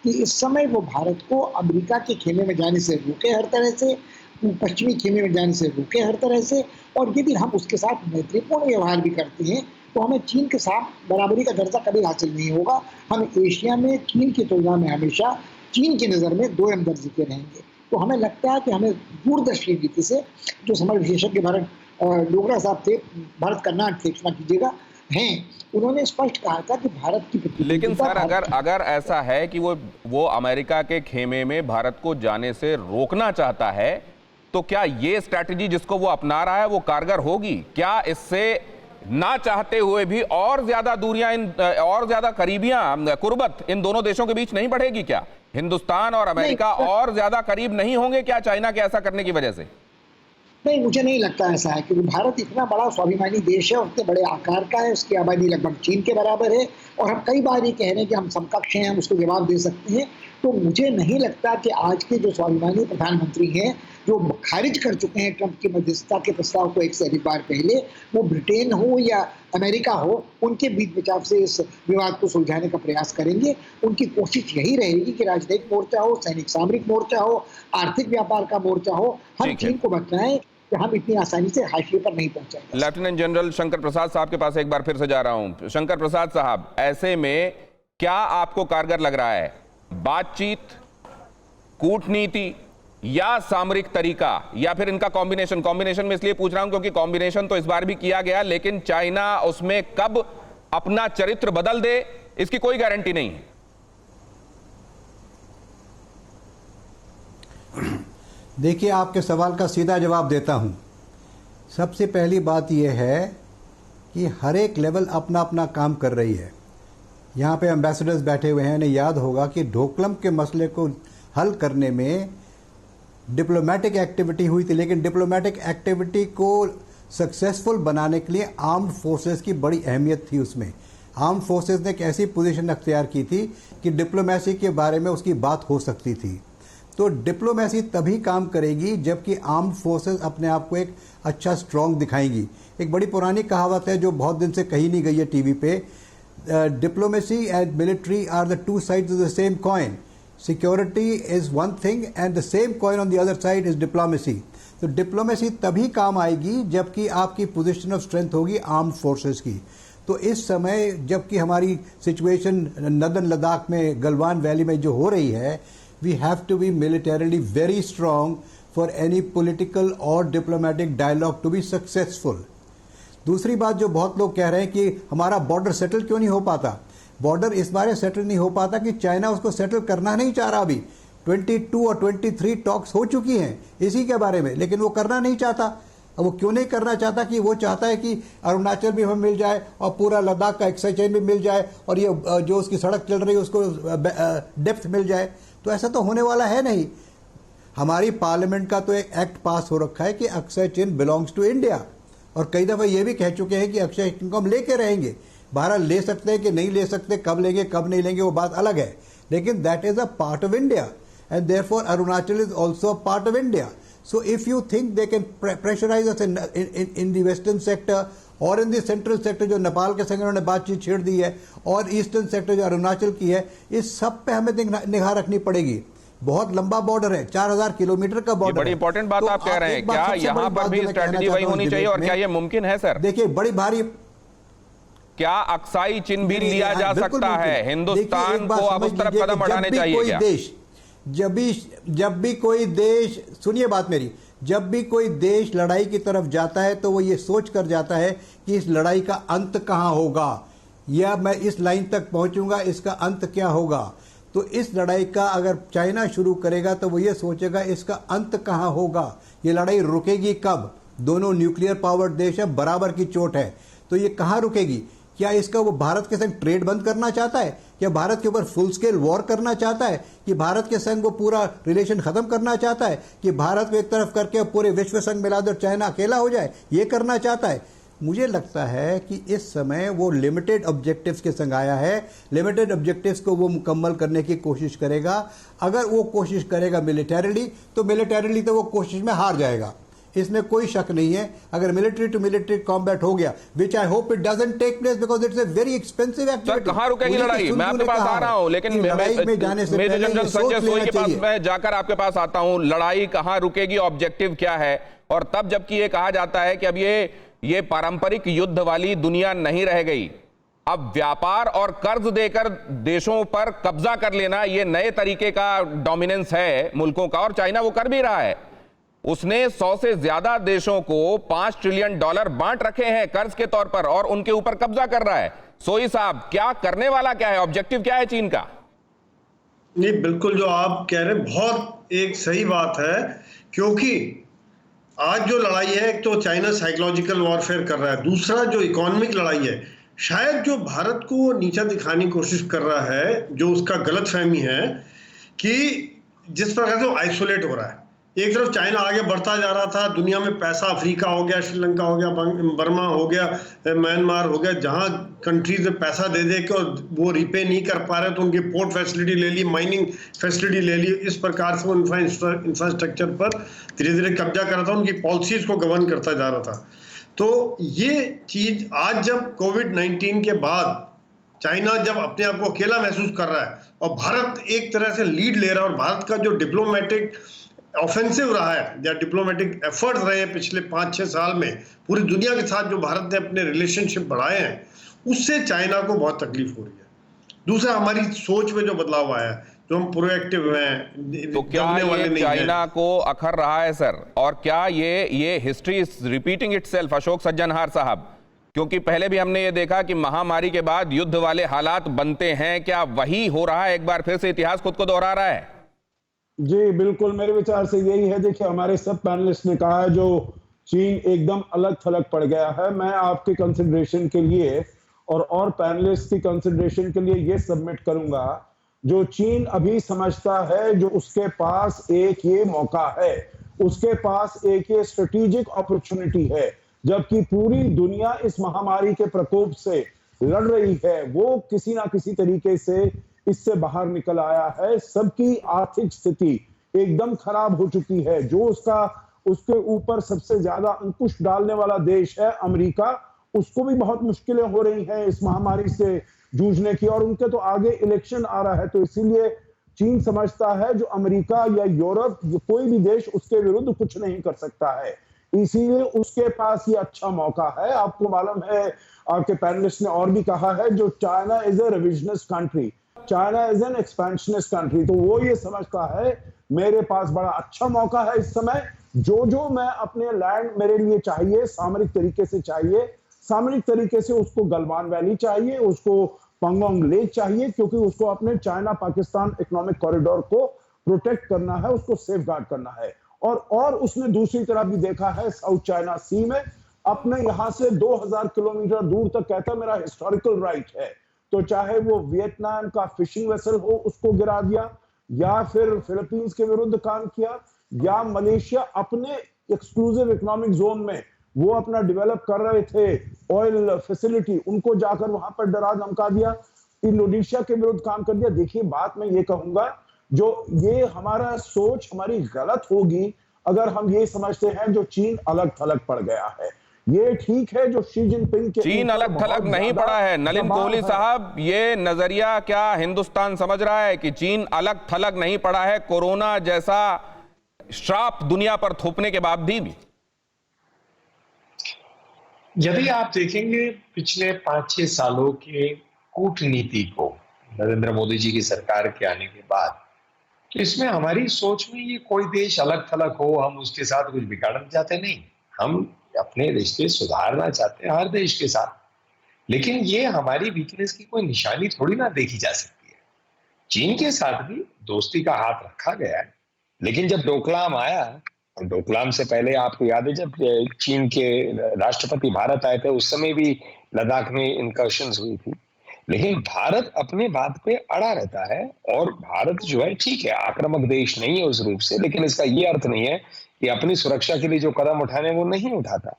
कि इस समय वो भारत को अमेरिका के खेमे में जाने से रोके हर तरह से, पश्चिमी खेमे में जाने से रोके हर तरह से, और यदि हम उसके साथ मैत्रीपूर्ण व्यवहार भी करते हैं तो हमें चीन के साथ बराबरी का दर्जा कभी हासिल नहीं होगा। हम एशिया में चीन की तुलना में हमेशा चीन की नज़र में दोयम दर्जे के रहेंगे। तो हमें लगता है कि हमें दूरदर्शी रीति से, जो समर विशेषज्ञ भारत डोगरा साहब थे, भारत कर्नाटक थे, क्षमा कीजिएगा, हैं, उन्होंने स्पष्ट कहा था कि भारत की, लेकिन सर अगर ऐसा है कि वो अमेरिका के खेमे में भारत को जाने से रोकना चाहता है, तो क्या ये स्ट्रैटेजी जिसको वो अपना रहा है वो कारगर होगी? क्या इससे ना चाहते हुए भी और ज्यादा दूरियां और ज्यादा करीबियां कुर्बत इन दोनों देशों के बीच नहीं बढ़ेगी क्या? हिंदुस्तान और अमेरिका और ज्यादा करीब नहीं होंगे क्या चाइना के ऐसा करने की वजह से? नहीं, मुझे नहीं लगता ऐसा है, क्योंकि भारत इतना बड़ा स्वाभिमानी देश है, उतने बड़े आकार का है, उसकी आबादी लगभग चीन के बराबर है, और हम कई बार ये कह रहे हैं कि हम समकक्ष हैं, हम उसको जवाब दे सकते हैं। तो मुझे नहीं लगता कि आज के जो स्वाभिमानी प्रधानमंत्री हैं, जो खारिज कर चुके हैं ट्रंप की मध्यस्थता के प्रस्ताव को एक से अधिक बार पहले, वो ब्रिटेन हो या अमेरिका हो, उनके बीच बचाव से इस विवाद को सुलझाने का प्रयास करेंगे। उनकी कोशिश यही रहेगी कि राजनयिक मोर्चा हो, सैनिक सामरिक मोर्चा हो, आर्थिक व्यापार का मोर्चा हो, हम चीन को बताएं कि हम इतनी आसानी से हाशिए पर नहीं पहुंचाएंगे। लेफ्टिनेंट जनरल शंकर प्रसाद साहब के पास एक बार फिर से जा रहा हूं। शंकर प्रसाद साहब, ऐसे में क्या आपको कारगर लग रहा है, बातचीत, कूटनीति या सामरिक तरीका, या फिर इनका कॉम्बिनेशन? कॉम्बिनेशन में इसलिए पूछ रहा हूं क्योंकि कॉम्बिनेशन तो इस बार भी किया गया, लेकिन चाइना उसमें कब अपना चरित्र बदल दे इसकी कोई गारंटी नहीं है। देखिए, आपके सवाल का सीधा जवाब देता हूं। सबसे पहली बात यह है कि हर एक लेवल अपना अपना काम कर रही है। यहाँ पे एम्बेसडर्स बैठे हुए हैं, इन्हें याद होगा कि डोकलम के मसले को हल करने में डिप्लोमेटिक एक्टिविटी हुई थी, लेकिन डिप्लोमेटिक एक्टिविटी को सक्सेसफुल बनाने के लिए आर्म्ड फोर्सेस की बड़ी अहमियत थी। उसमें आर्म्ड फोर्सेस ने एक ऐसी पोजीशन अख्तियार की थी कि डिप्लोमेसी के बारे में उसकी बात हो सकती थी। तो डिप्लोमेसी तभी काम करेगी जबकि आर्म्ड फोर्सेस अपने आप को एक अच्छा स्ट्रॉन्ग दिखाएंगी। एक बड़ी पुरानी कहावत है जो बहुत दिन से कही नहीं गई है टीवी पे, diplomacy and military are the two sides of the same coin. Security is one thing and the same coin on the other side is diplomacy. तो डिप्लोमेसी तभी काम आएगी जबकि आपकी पोजीशन ऑफ स्ट्रेंथ होगी आर्म्ड फोर्सेस की। तो इस समय जबकि हमारी सिचुएशन नदन लद्दाख में गलवान वैली में जो हो रही है, we have to be militarily very strong for any political or diplomatic dialogue to be successful. दूसरी बात जो बहुत लोग कह रहे हैं कि हमारा बॉर्डर सेटल क्यों नहीं हो पाता, बॉर्डर इस बारे सेटल नहीं हो पाता कि चाइना उसको सेटल करना नहीं चाह रहा। अभी 22 और 23 टॉक्स हो चुकी हैं इसी के बारे में, लेकिन वो करना नहीं चाहता। अब वो क्यों नहीं करना चाहता? कि वो चाहता है कि अरुणाचल भी हमें मिल जाए और पूरा लद्दाख का एक्साइज चेन भी मिल जाए और ये जो उसकी सड़क चल रही है उसको डेप्थ मिल जाए। तो ऐसा तो होने वाला है नहीं। हमारी पार्लियामेंट का तो एक एक्ट पास हो रखा है कि अक्षय चिन्ह बिलोंग्स टू इंडिया, और कई दफ़ा ये भी कह चुके हैं कि अक्षय चिन्ह को हम लेके रहेंगे। भारत ले सकते हैं कि नहीं ले सकते, कब लेंगे कब नहीं लेंगे वो बात अलग है, लेकिन that is a part of India and therefore Arunachal is also a part of India. So if you think they can pressurise us in the western sector और इन द सेंट्रल सेक्टर जो नेपाल के संग उन्होंने बातचीत छेड़ दी है, और ईस्टर्न सेक्टर जो अरुणाचल की है, इस सब पे हमें निगाह रखनी पड़ेगी। बहुत लंबा बॉर्डर है, 4000 किलोमीटर का बॉर्डर। बड़ी इंपॉर्टेंट बात आप कह रहे हैं, क्या यहाँ पर भी स्ट्रेटेजी वही होनी चाहिए और क्या ये मुमकिन है सर? देखिए, बड़ी भारी, क्या अक्साई चिन्ह भी लिया जा सकता है? हिंदुस्तान को अब उस तरफ कदम बढ़ाने चाहिए क्या? जब भी कोई देश, सुनिए बात मेरी, जब भी कोई देश लड़ाई की तरफ जाता है तो वो ये सोच कर जाता है कि इस लड़ाई का अंत कहां होगा, या मैं इस लाइन तक पहुंचूंगा, इसका अंत क्या होगा। तो इस लड़ाई का अगर चाइना शुरू करेगा तो वो ये सोचेगा इसका अंत कहां होगा, ये लड़ाई रुकेगी कब। दोनों न्यूक्लियर पावर देश है, बराबर की चोट है, तो ये कहां रुकेगी? क्या इसका वो भारत के संग ट्रेड बंद करना चाहता है? क्या भारत के ऊपर फुल स्केल वॉर करना चाहता है? कि भारत के संग वो पूरा रिलेशन खत्म करना चाहता है? कि भारत को एक तरफ करके पूरे विश्व संग मिला दो, चाइना अकेला हो जाए, ये करना चाहता है? मुझे लगता है कि इस समय वो लिमिटेड ऑब्जेक्टिव्स के संग आया है, लिमिटेड ऑब्जेक्टिव्स को वो मुकम्मल करने की कोशिश करेगा। अगर वो कोशिश करेगा मिलिटरीली तो वो कोशिश में हार जाएगा, इसमें कोई शक नहीं है। अगर मिलिट्री टू मिलिट्री कॉम्बैट हो गया, which I hope it doesn't take place because it's a very expensive activity. Sir, कहां रुकेगी लड़ाई? मैं आपके पास आ रहा हूं, लेकिन लड़ाई में जाने से मेजर पहले जनरल संजय सोई के पास चाहिए। मैं जाकर आपके पास आता हूं, लड़ाई कहां रुकेगी, ऑब्जेक्टिव क्या है? और तब जबकि ये कहा जाता है कि अब ये पारंपरिक युद्ध वाली दुनिया नहीं रह गई, अब व्यापार और कर्ज देकर देशों पर कब्जा कर लेना ये नए तरीके का डोमिनेंस है मुल्कों का, और चाइना वो कर भी रहा है। उसने 100 से ज्यादा देशों को $5 ट्रिलियन बांट रखे हैं कर्ज के तौर पर, और उनके ऊपर कब्जा कर रहा है। सोई साहब, क्या करने वाला क्या है, ऑब्जेक्टिव क्या है चीन का? नहीं, बिल्कुल जो आप कह रहे हैं बहुत एक सही बात है, क्योंकि आज जो लड़ाई है, एक तो चाइना साइकोलॉजिकल वॉरफेयर कर रहा है, दूसरा जो इकोनॉमिक लड़ाई है, शायद जो भारत को नीचा दिखाने की कोशिश कर रहा है, जो उसका गलतफहमी है कि जिस प्रकार से वो आइसोलेट हो रहा है, एक तरफ चाइना आगे बढ़ता जा रहा था, दुनिया में पैसा अफ्रीका हो गया, श्रीलंका हो गया, बर्मा हो गया, म्यांमार हो गया, जहां कंट्रीज में पैसा दे दे के और वो रिपे नहीं कर पा रहे तो उनकी पोर्ट फैसिलिटी ले ली, माइनिंग फैसिलिटी ले ली, इस प्रकार से वो इंफ्रास्ट्रक्चर पर धीरे धीरे कब्जा कर रहा था, उनकी पॉलिसीज को गवर्न करता जा रहा था। तो ये चीज आज जब कोविड-19 के बाद चाइना जब अपने आप को अकेला महसूस कर रहा है और भारत एक तरह से लीड ले रहा है, और भारत का जो डिप्लोमेटिक ऑफेंसिव रहा है या डिप्लोमेटिक एफर्ट्स रहे हैं पिछले 5-6 साल में पूरी दुनिया के साथ, जो भारत ने अपने रिलेशनशिप बढ़ाए हैं, उससे चाइना को बहुत तकलीफ हो रही है। दूसरा, हमारी सोच में जो बदलाव आया है, जो हम प्रोएक्टिव हैं, तो क्या ये चाइना को अखर रहा है सर, और क्या ये history is repeating itself, Ashok Sajjanhar साहब? क्योंकि पहले भी हमने ये देखा कि महामारी के बाद युद्ध वाले हालात बनते हैं, क्या वही हो रहा है? एक बार फिर से इतिहास खुद को दोहरा रहा है? जी बिल्कुल, मेरे विचार से यही है। देखिए, हमारे सब पैनलिस्ट ने कहा है जो चीन एकदम अलग थलग पड़ गया है। मैं आपके कंसिडरेशन के लिए और पैनलिस्ट की कंसिडरेशन के लिए ये सबमिट करूंगा, जो चीन अभी समझता है, जो उसके पास एक ये मौका है, उसके पास एक ये स्ट्रेटेजिक अपॉर्चुनिटी है, जबकि पूरी दुनिया इस महामारी के प्रकोप से लड़ रही है, वो किसी ना किसी तरीके से इससे बाहर निकल आया है। सबकी आर्थिक स्थिति एकदम खराब हो चुकी है। जो उसके ऊपर सबसे ज्यादा अंकुश डालने वाला देश है अमेरिका, उसको भी बहुत मुश्किलें हो रही हैं इस महामारी से जूझने की, और उनके तो आगे इलेक्शन आ रहा है। तो इसीलिए चीन समझता है जो अमेरिका या यूरोप, कोई भी देश उसके विरुद्ध कुछ नहीं कर सकता है, इसीलिए उसके पास ये अच्छा मौका है। आपको मालूम है, आपके पैनलिस्ट ने और भी कहा है, जो China is a revisionist country, China is an expansionist country. तो वो ये समझता है मेरे पास बड़ा अच्छा मौका है इस समय, जो मैं अपने लैंड मेरे लिए चाहिए, सामरिक तरीके से चाहिए, सामरिक तरीके से उसको गलवान वैली चाहिए, उसको पंगोंग लेक चाहिए, क्योंकि उसको अपने चाइना पाकिस्तान इकोनॉमिक कॉरिडोर को प्रोटेक्ट करना है, उसको सेफ गार्ड करना है। और उसने दूसरी तरफ भी देखा है, साउथ चाइना सी में अपने यहां से 2000 किलोमीटर दूर तक कहता मेरा हिस्टोरिकल राइट है। तो चाहे वो वियतनाम का फिशिंग वेसल हो, उसको गिरा दिया, या फिर फिलीपींस के विरुद्ध काम किया, या मलेशिया अपने एक्सक्लूसिव इकोनॉमिक जोन में वो अपना डेवलप कर रहे थे ऑयल फैसिलिटी, उनको जाकर वहां पर डरा धमका दिया, इंडोनेशिया के विरुद्ध काम कर दिया। देखिए, बात मैं ये कहूंगा, जो ये हमारा सोच हमारी गलत होगी अगर हम ये समझते हैं जो चीन अलग थलग पड़ गया है। ये ठीक है जो शी जिनपिंग के चीन अलग थलग नहीं पड़ा है। नलिन कोहली साहब, ये नजरिया क्या हिंदुस्तान समझ रहा है कि चीन अलग थलग नहीं पड़ा है, कोरोना जैसा श्राप दुनिया पर थोपने के बाद भी? यदि आप देखेंगे पिछले 5-6 सालों के कूटनीति को नरेंद्र मोदी जी की सरकार के आने के बाद, तो इसमें हमारी सोच में ये कोई देश अलग थलग हो, हम उसके साथ कुछ बिगाड़ना चाहते नहीं, हम अपने रिश्ते सुधारना चाहते हैं हर देश के साथ। लेकिन ये हमारी वीकनेस की कोई निशानी थोड़ी ना देखी जा सकती है। चीन के साथ भी दोस्ती का हाथ रखा गया है, लेकिन जब डोकलाम आया, और डोकलाम से पहले आपको याद है जब चीन के राष्ट्रपति भारत आए थे, उस समय भी लद्दाख में इनकर्शंस हुई थी, लेकिन भारत अपने बात पे अड़ा रहता है। और भारत जो है, ठीक है, आक्रामक देश नहीं है उस रूप से, लेकिन इसका ये अर्थ नहीं है कि अपनी सुरक्षा के लिए जो कदम उठाने वो नहीं उठाता।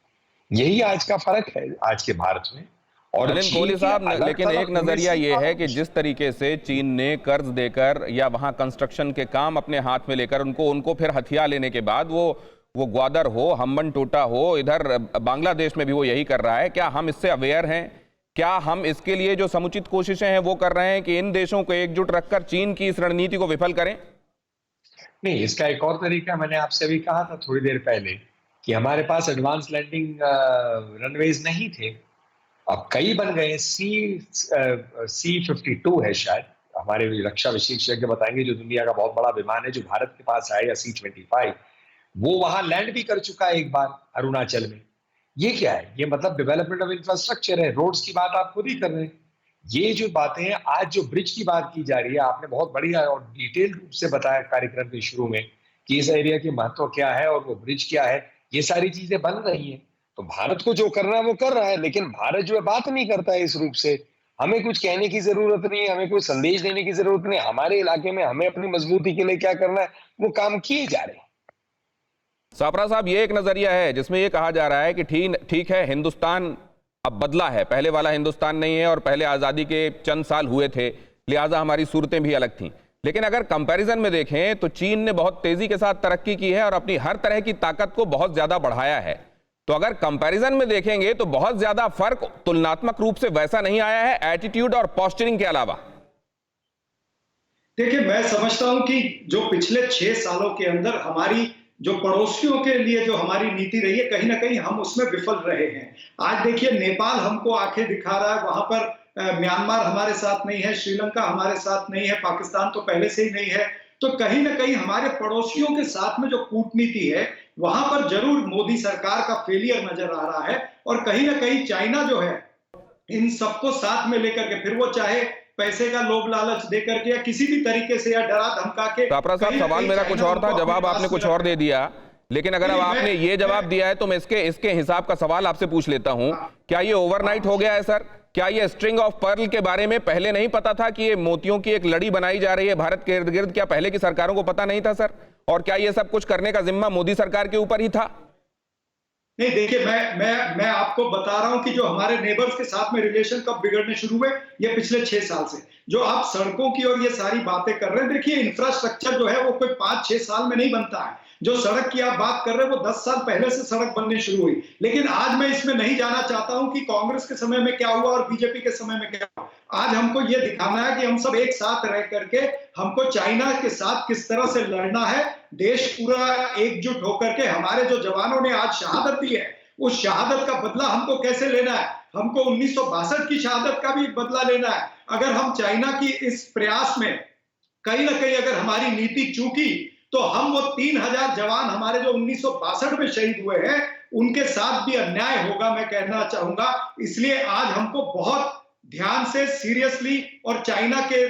यही आज का फर्क है आज के भारत में। और नलिन कोहली साहब, लेकिन एक नजरिया ये है कि जिस तरीके से चीन ने कर्ज देकर या वहां कंस्ट्रक्शन के काम अपने हाथ में लेकर उनको फिर हथियार लेने के बाद वो ग्वादर हो, हम्बन टोटा हो, इधर बांग्लादेश में भी वो यही कर रहा है। क्या हम इससे अवेयर हैं? क्या हम इसके लिए जो समुचित कोशिशें हैं वो कर रहे हैं कि इन देशों को एकजुट रखकर चीन की इस रणनीति को विफल करें? नहीं, इसका एक और तरीका मैंने आपसे अभी कहा था थोड़ी देर पहले कि हमारे पास एडवांस लैंडिंग रनवेज नहीं थे, अब कई बन गए। C-52 है शायद, हमारे रक्षा विशेषज्ञ बताएंगे, जो दुनिया का बहुत बड़ा विमान है जो भारत के पास आएगा, C-25, वो वहां लैंड भी कर चुका है एक बार अरुणाचल में। ये क्या है? ये मतलब डेवलपमेंट ऑफ इंफ्रास्ट्रक्चर है। रोड्स की बात आप खुद ही कर रहे हैं। ये जो बातें हैं, आज जो ब्रिज की बात की जा रही है, आपने बहुत बढ़िया और डिटेल रूप से बताया कार्यक्रम के शुरू में कि इस एरिया की महत्व क्या है और वो ब्रिज क्या है। ये सारी चीजें बन रही हैं। तो भारत को जो करना है वो कर रहा है, लेकिन भारत जो है बात नहीं करता है इस रूप से। हमें कुछ कहने की जरूरत नहीं है, हमें कोई संदेश देने की जरूरत नहीं है। हमारे इलाके में हमें अपनी मजबूती के लिए क्या करना है वो काम किए जा रहे हैं। सापरा साहब, ये एक नजरिया है जिसमें ये कहा जा रहा है कि ठीक है, हिंदुस्तान अब बदला है, पहले वाला हिंदुस्तान नहीं है और पहले आजादी के चंद साल हुए थे, लिहाजा हमारी सूरतें भी अलग थीं। लेकिन अगर कंपैरिजन में देखें तो चीन ने बहुत तेजी के साथ तरक्की की है और अपनी हर तरह की ताकत को बहुत ज्यादा बढ़ाया है। तो अगर कंपैरिजन में देखेंगे तो बहुत ज्यादा फर्क तुलनात्मक रूप से वैसा नहीं आया है, एटीट्यूड और पोस्चरिंग के अलावा। देखिए, मैं समझता हूं कि जो पिछले 6 सालों के अंदर हमारी जो पड़ोसियों के लिए जो हमारी नीति रही है, कहीं ना कहीं हम उसमें विफल रहे हैं। आज देखिए, नेपाल हमको आंखें दिखा रहा है, वहां पर म्यांमार हमारे साथ नहीं है, श्रीलंका हमारे साथ नहीं है, पाकिस्तान तो पहले से ही नहीं है। तो कहीं ना कहीं हमारे पड़ोसियों के साथ में जो कूटनीति है वहां पर जरूर मोदी सरकार का फेलियर नजर आ रहा है। और कहीं ना कहीं चाइना जो है इन सबको साथ में लेकर के, फिर वो चाहे पैसे का लोभ लालच देकर के या किसी भी तरीके से या डरा धमका के। सापरा साहब, सवाल मेरा कुछ और था, जवाब आपने कुछ और दे दिया। लेकिन अगर अब आपने ये जवाब दिया है तो मैं इसके हिसाब का सवाल आपसे पूछ लेता हूं। क्या ये ओवरनाइट हो गया है सर? क्या ये स्ट्रिंग ऑफ पर्ल के बारे में पहले नहीं पता था कि ये मोतियों की एक लड़ी बनाई जा रही है भारत के इर्द गिर्द? क्या पहले की सरकारों को पता नहीं था सर? और क्या ये सब कुछ करने का जिम्मा मोदी सरकार के ऊपर ही था? नहीं, देखिए, मैं आपको बता रहा हूं कि जो हमारे नेबर्स के साथ में रिलेशन कब बिगड़ने शुरू हुए, ये पिछले 6 साल से। जो आप सड़कों की और ये सारी बातें कर रहे हैं, देखिए, इंफ्रास्ट्रक्चर जो है वो कोई 5-6 साल में नहीं बनता है। जो सड़क की आप बात कर रहे हैं वो 10 साल पहले से सड़क बनने शुरू हुई। लेकिन आज मैं इसमें नहीं जाना चाहता हूं कि कांग्रेस के समय में क्या हुआ और बीजेपी के समय में क्या हुआ। आज हमको ये दिखाना है कि हम सब एक साथ रह करके हमको चाइना के साथ किस तरह से लड़ना है। देश पूरा एकजुट होकर के, हमारे जो जवानों ने आज शहादत दी है उस शहादत का बदला हमको कैसे लेना है। हमको 1962 की शहादत का भी बदला लेना है। अगर हम चाइना की इस प्रयास में कहीं ना कहीं अगर हमारी नीति चूकी तो हम वो 3000 जवान हमारे जो 1962 में शहीद हुए हैं उनके साथ भी अन्याय होगा, मैं कहना चाहूंगा। इसलिए आज हमको बहुत ध्यान से, सीरियसली और चाइना के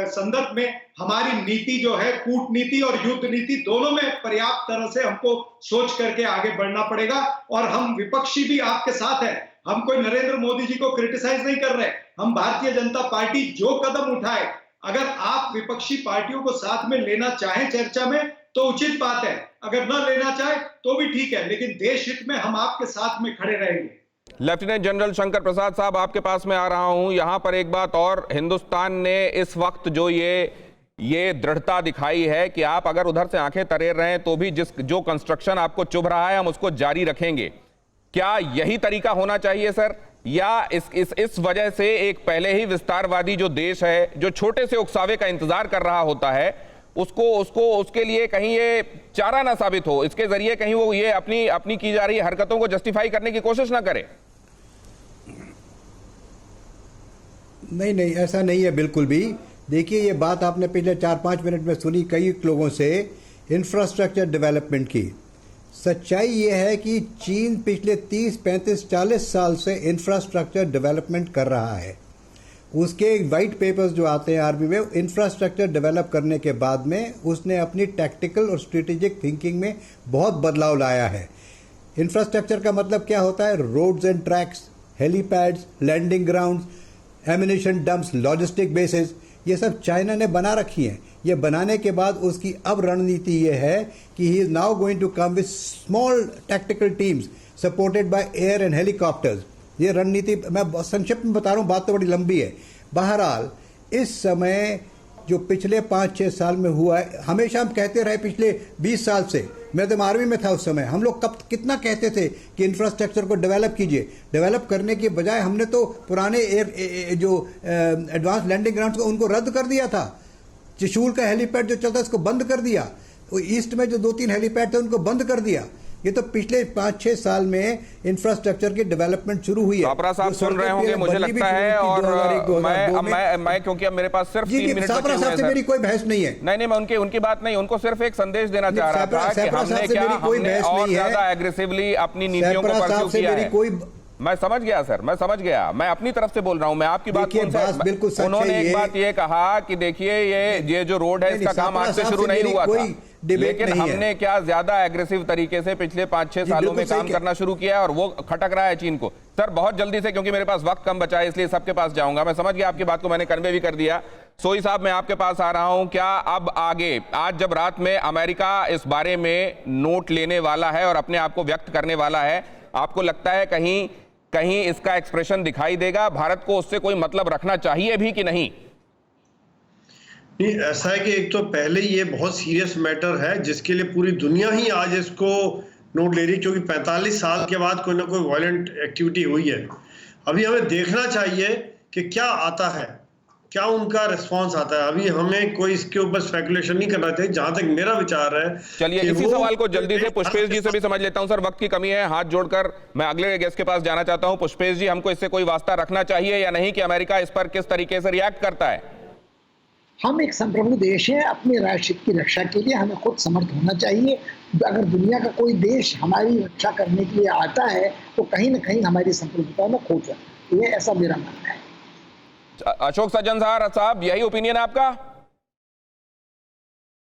संदर्भ में हमारी नीति जो है, कूटनीति और युद्ध नीति दोनों में पर्याप्त तरह से हमको सोच करके आगे बढ़ना पड़ेगा। और हम विपक्षी भी आपके साथ है, हम कोई नरेंद्र मोदी जी को क्रिटिसाइज नहीं कर रहे। हम भारतीय जनता पार्टी जो कदम उठाए, अगर आप विपक्षी पार्टियों को साथ में लेना चाहें चर्चा में तो उचित बात है, अगर न लेना चाहे तो भी ठीक है, लेकिन देश हित में हम आपके साथ में खड़े रहेंगे। लेफ्टिनेंट जनरल शंकर प्रसाद साहब, आपके पास में आ रहा हूं। यहां पर एक बात और, हिंदुस्तान ने इस वक्त जो ये दृढ़ता दिखाई है कि आप अगर उधर से आंखें तरेर रहे हैं तो भी जो कंस्ट्रक्शन आपको चुभ रहा है हम उसको जारी रखेंगे। क्या यही तरीका होना चाहिए सर, या इस वजह से एक पहले ही विस्तारवादी जो देश है, जो छोटे से उकसावे का इंतजार कर रहा होता है, उसके लिए कहीं ये चारा ना साबित हो, इसके जरिए कहीं वो ये अपनी की जा रही हरकतों को जस्टिफाई करने की कोशिश ना करे? नहीं, ऐसा नहीं है बिल्कुल भी। देखिए, ये बात आपने पिछले 4-5 मिनट में सुनी कई लोगों से, इंफ्रास्ट्रक्चर डेवलपमेंट की। सच्चाई ये है कि चीन पिछले 30, 35, 40 साल से इंफ्रास्ट्रक्चर डेवलपमेंट कर रहा है। उसके वाइट पेपर्स जो आते हैं आर्मी में, इंफ्रास्ट्रक्चर डेवलप करने के बाद में उसने अपनी टैक्टिकल और स्ट्रेटेजिक थिंकिंग में बहुत बदलाव लाया है। इंफ्रास्ट्रक्चर का मतलब क्या होता है? Roads and tracks, helipads, landing grounds, ammunition dumps, logistic bases, ये सब चाइना ने बना रखी हैं। ये बनाने के बाद उसकी अब रणनीति ये है कि he is now going to come with small tactical teams supported by air and helicopters. ये रणनीति मैं संक्षिप्त में बता रहा हूं, बात तो बड़ी लंबी है। बहरहाल, इस समय जो पिछले 5-6 साल में हुआ है, हमेशा हम कहते रहे पिछले 20 साल से, मैं तो आर्मी में था उस समय, हम लोग कितना कहते थे कि इंफ्रास्ट्रक्चर को डेवलप कीजिए। डेवलप करने के बजाय हमने तो पुराने जो एडवांस लैंडिंग ग्राउंड्स को उनको रद्द कर दिया था। त्रिशूल का हेलीपैड जो चलता है उसको बंद कर दिया। वो ईस्ट में जो 2-3 हेलीपैड थे उनको बंद कर दिया। ये तो पिछले 5-6 साल में इंफ्रास्ट्रक्चर की डेवलपमेंट शुरू हुई है। सापरा साहब सुन रहे होंगे मुझे लगता है, और मैं क्योंकि अब मेरे पास सिर्फ 3 मिनट सापरा साहब से मेरी कोई बहस नहीं है। नहीं, मैं उनकी बात नहीं, उनको सिर्फ एक संदेश देना चाह रहा था कि हमने और ज्यादा एग्रेसिवली अपनी नीतियों को परस्यू किया है। मैं समझ गया सर, मैं समझ गया, मैं अपनी तरफ से बोल रहा हूं, मैं आपकी बात देखिए, बात बिल्कुल सच है। उन्होंने एक बात ये कहा कि देखिए ये जो रोड है इसका काम आज से शुरू नहीं हुआ था, लेकिन हमने क्या ज्यादा एग्रेसिव तरीके से पिछले 5-6 सालों में काम करना शुरू किया और वो खटक रहा है चीन को। सर बहुत जल्दी से, क्योंकि मेरे पास वक्त कम बचा है इसलिए सबके पास जाऊंगा, मैं समझ गया आपकी बात को, मैंने कन्वे भी कर दिया। सोई साहब मैं आपके पास आ रहा हूं, क्या अब आगे आज जब रात में अमेरिका इस बारे में नोट लेने वाला है और अपने आप को व्यक्त करने वाला है, आपको लगता है कहीं कहीं इसका एक्सप्रेशन दिखाई देगा? भारत को उससे कोई मतलब रखना चाहिए भी कि नहीं? नहीं, ऐसा है कि एक तो पहले ये बहुत सीरियस मैटर है जिसके लिए पूरी दुनिया ही आज इसको नोट ले रही, क्योंकि 45 साल के बाद कोई ना कोई वायलेंट एक्टिविटी हुई है। अभी हमें देखना चाहिए कि क्या आता है, क्या उनका रिस्पांस आता है। अभी हमें कोई इसके ऊपर स्पेकुलेशन नहीं करना चाहिए, जहां तक मेरा विचार है। चलिए इसी सवाल को जल्दी से पुष्पेश जी से भी समझ लेता हूं। सर वक्त की कमी है, हाथ जोड़कर मैं अगले गेस्ट के पास जाना चाहता हूं। पुष्पेश जी, हमको इससे कोई वास्ता रखना चाहिए या नहीं कि अमेरिका इस पर किस तरीके से रिएक्ट करता है? हम एक संप्रभु देश है, अपने राष्ट्र की रक्षा के लिए हमें खुद समर्थ होना चाहिए। अगर दुनिया का कोई देश हमारी रक्षा करने के लिए आता है तो कहीं ना कहीं हमारी संप्रभुता में खोट है, ये ऐसा मेरा मानना है। अशोक सज्जन साहब, यही ओपिनियन आपका?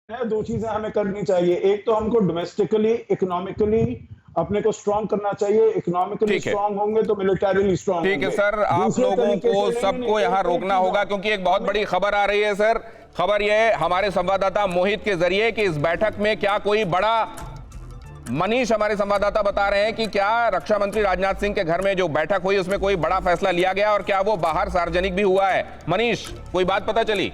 दो चीजें हमें करनी चाहिए, एक तो हमको डोमेस्टिकली इकोनॉमिकली अपने को स्ट्रांग करना चाहिए, इकोनॉमिकली स्ट्रांग होंगे तो मिलिटरीली स्ट्रांग ठीक है सर, आप लोगों को सबको यहाँ रोकना होगा क्योंकि एक बहुत बड़ी खबर आ रही है सर। खबर यह है हमारे संवाददाता मोहित के जरिए कि इस बैठक में क्या कोई बड़ा, मनीष हमारे संवाददाता बता रहे हैं कि क्या रक्षा मंत्री राजनाथ सिंह के घर में जो बैठक हुई उसमें कोई बड़ा फैसला लिया गया और क्या वो बाहर सार्वजनिक भी हुआ है? मनीष, कोई बात पता चली?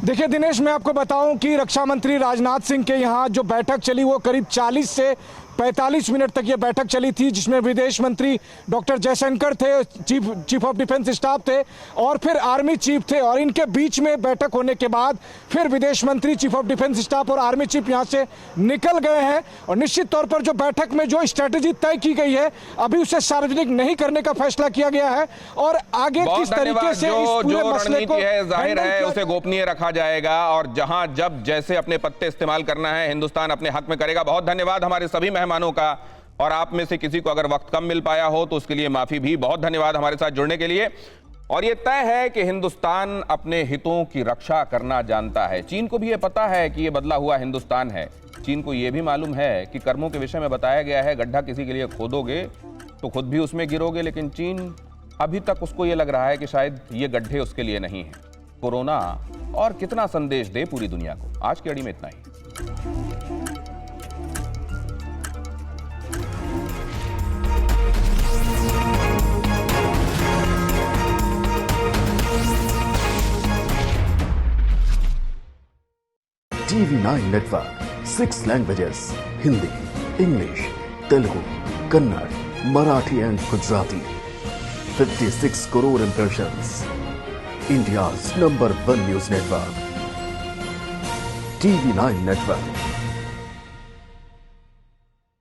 देखिए दिनेश, मैं आपको बताऊं कि रक्षा मंत्री राजनाथ सिंह के यहाँ जो बैठक चली वो करीब 40 से 45 मिनट तक ये बैठक चली थी, जिसमें विदेश मंत्री डॉक्टर जयशंकर थे, चीफ ऑफ डिफेंस स्टाफ थे और फिर आर्मी चीफ थे। और इनके बीच में बैठक होने के बाद फिर विदेश मंत्री, चीफ ऑफ डिफेंस स्टाफ और आर्मी चीफ यहाँ से निकल गए हैं। और निश्चित तौर पर जो बैठक में जो स्ट्रेटेजी तय की गई है अभी उसे सार्वजनिक नहीं करने का फैसला किया गया है और आगे किस तरीके से इस पूरे मसले को जाहिर है उसे गोपनीय रखा जाएगा और जहां जब जैसे अपने पत्ते इस्तेमाल करना है हिंदुस्तान अपने हक में करेगा। बहुत धन्यवाद हमारे सभी मेहमानों का, और आप में से किसी को अगर वक्त कम मिल पाया हो तो उसके लिए माफी भी। बहुत धन्यवाद हमारे साथ जुड़ने के लिए। और यह तय है कि हिंदुस्तान अपने हितों की रक्षा करना जानता है। चीन को भी यह पता है कि यह बदला हुआ हिंदुस्तान है। चीन को यह भी मालूम है कि कर्मों के विषय में बताया गया है गड्ढा किसी के लिए खोदोगे तो खुद भी उसमें गिरोगे, लेकिन चीन अभी तक उसको यह लग रहा है कि शायद ये गड्ढे उसके लिए नहीं है। कोरोना और कितना संदेश दे पूरी दुनिया को। आज की अड़ी में इतना ही। TV9 network, 6 languages, Hindi, English, Telugu, Kannada, Marathi and Gujarati, 56 crore impressions, India's number 1 news network, TV9 network.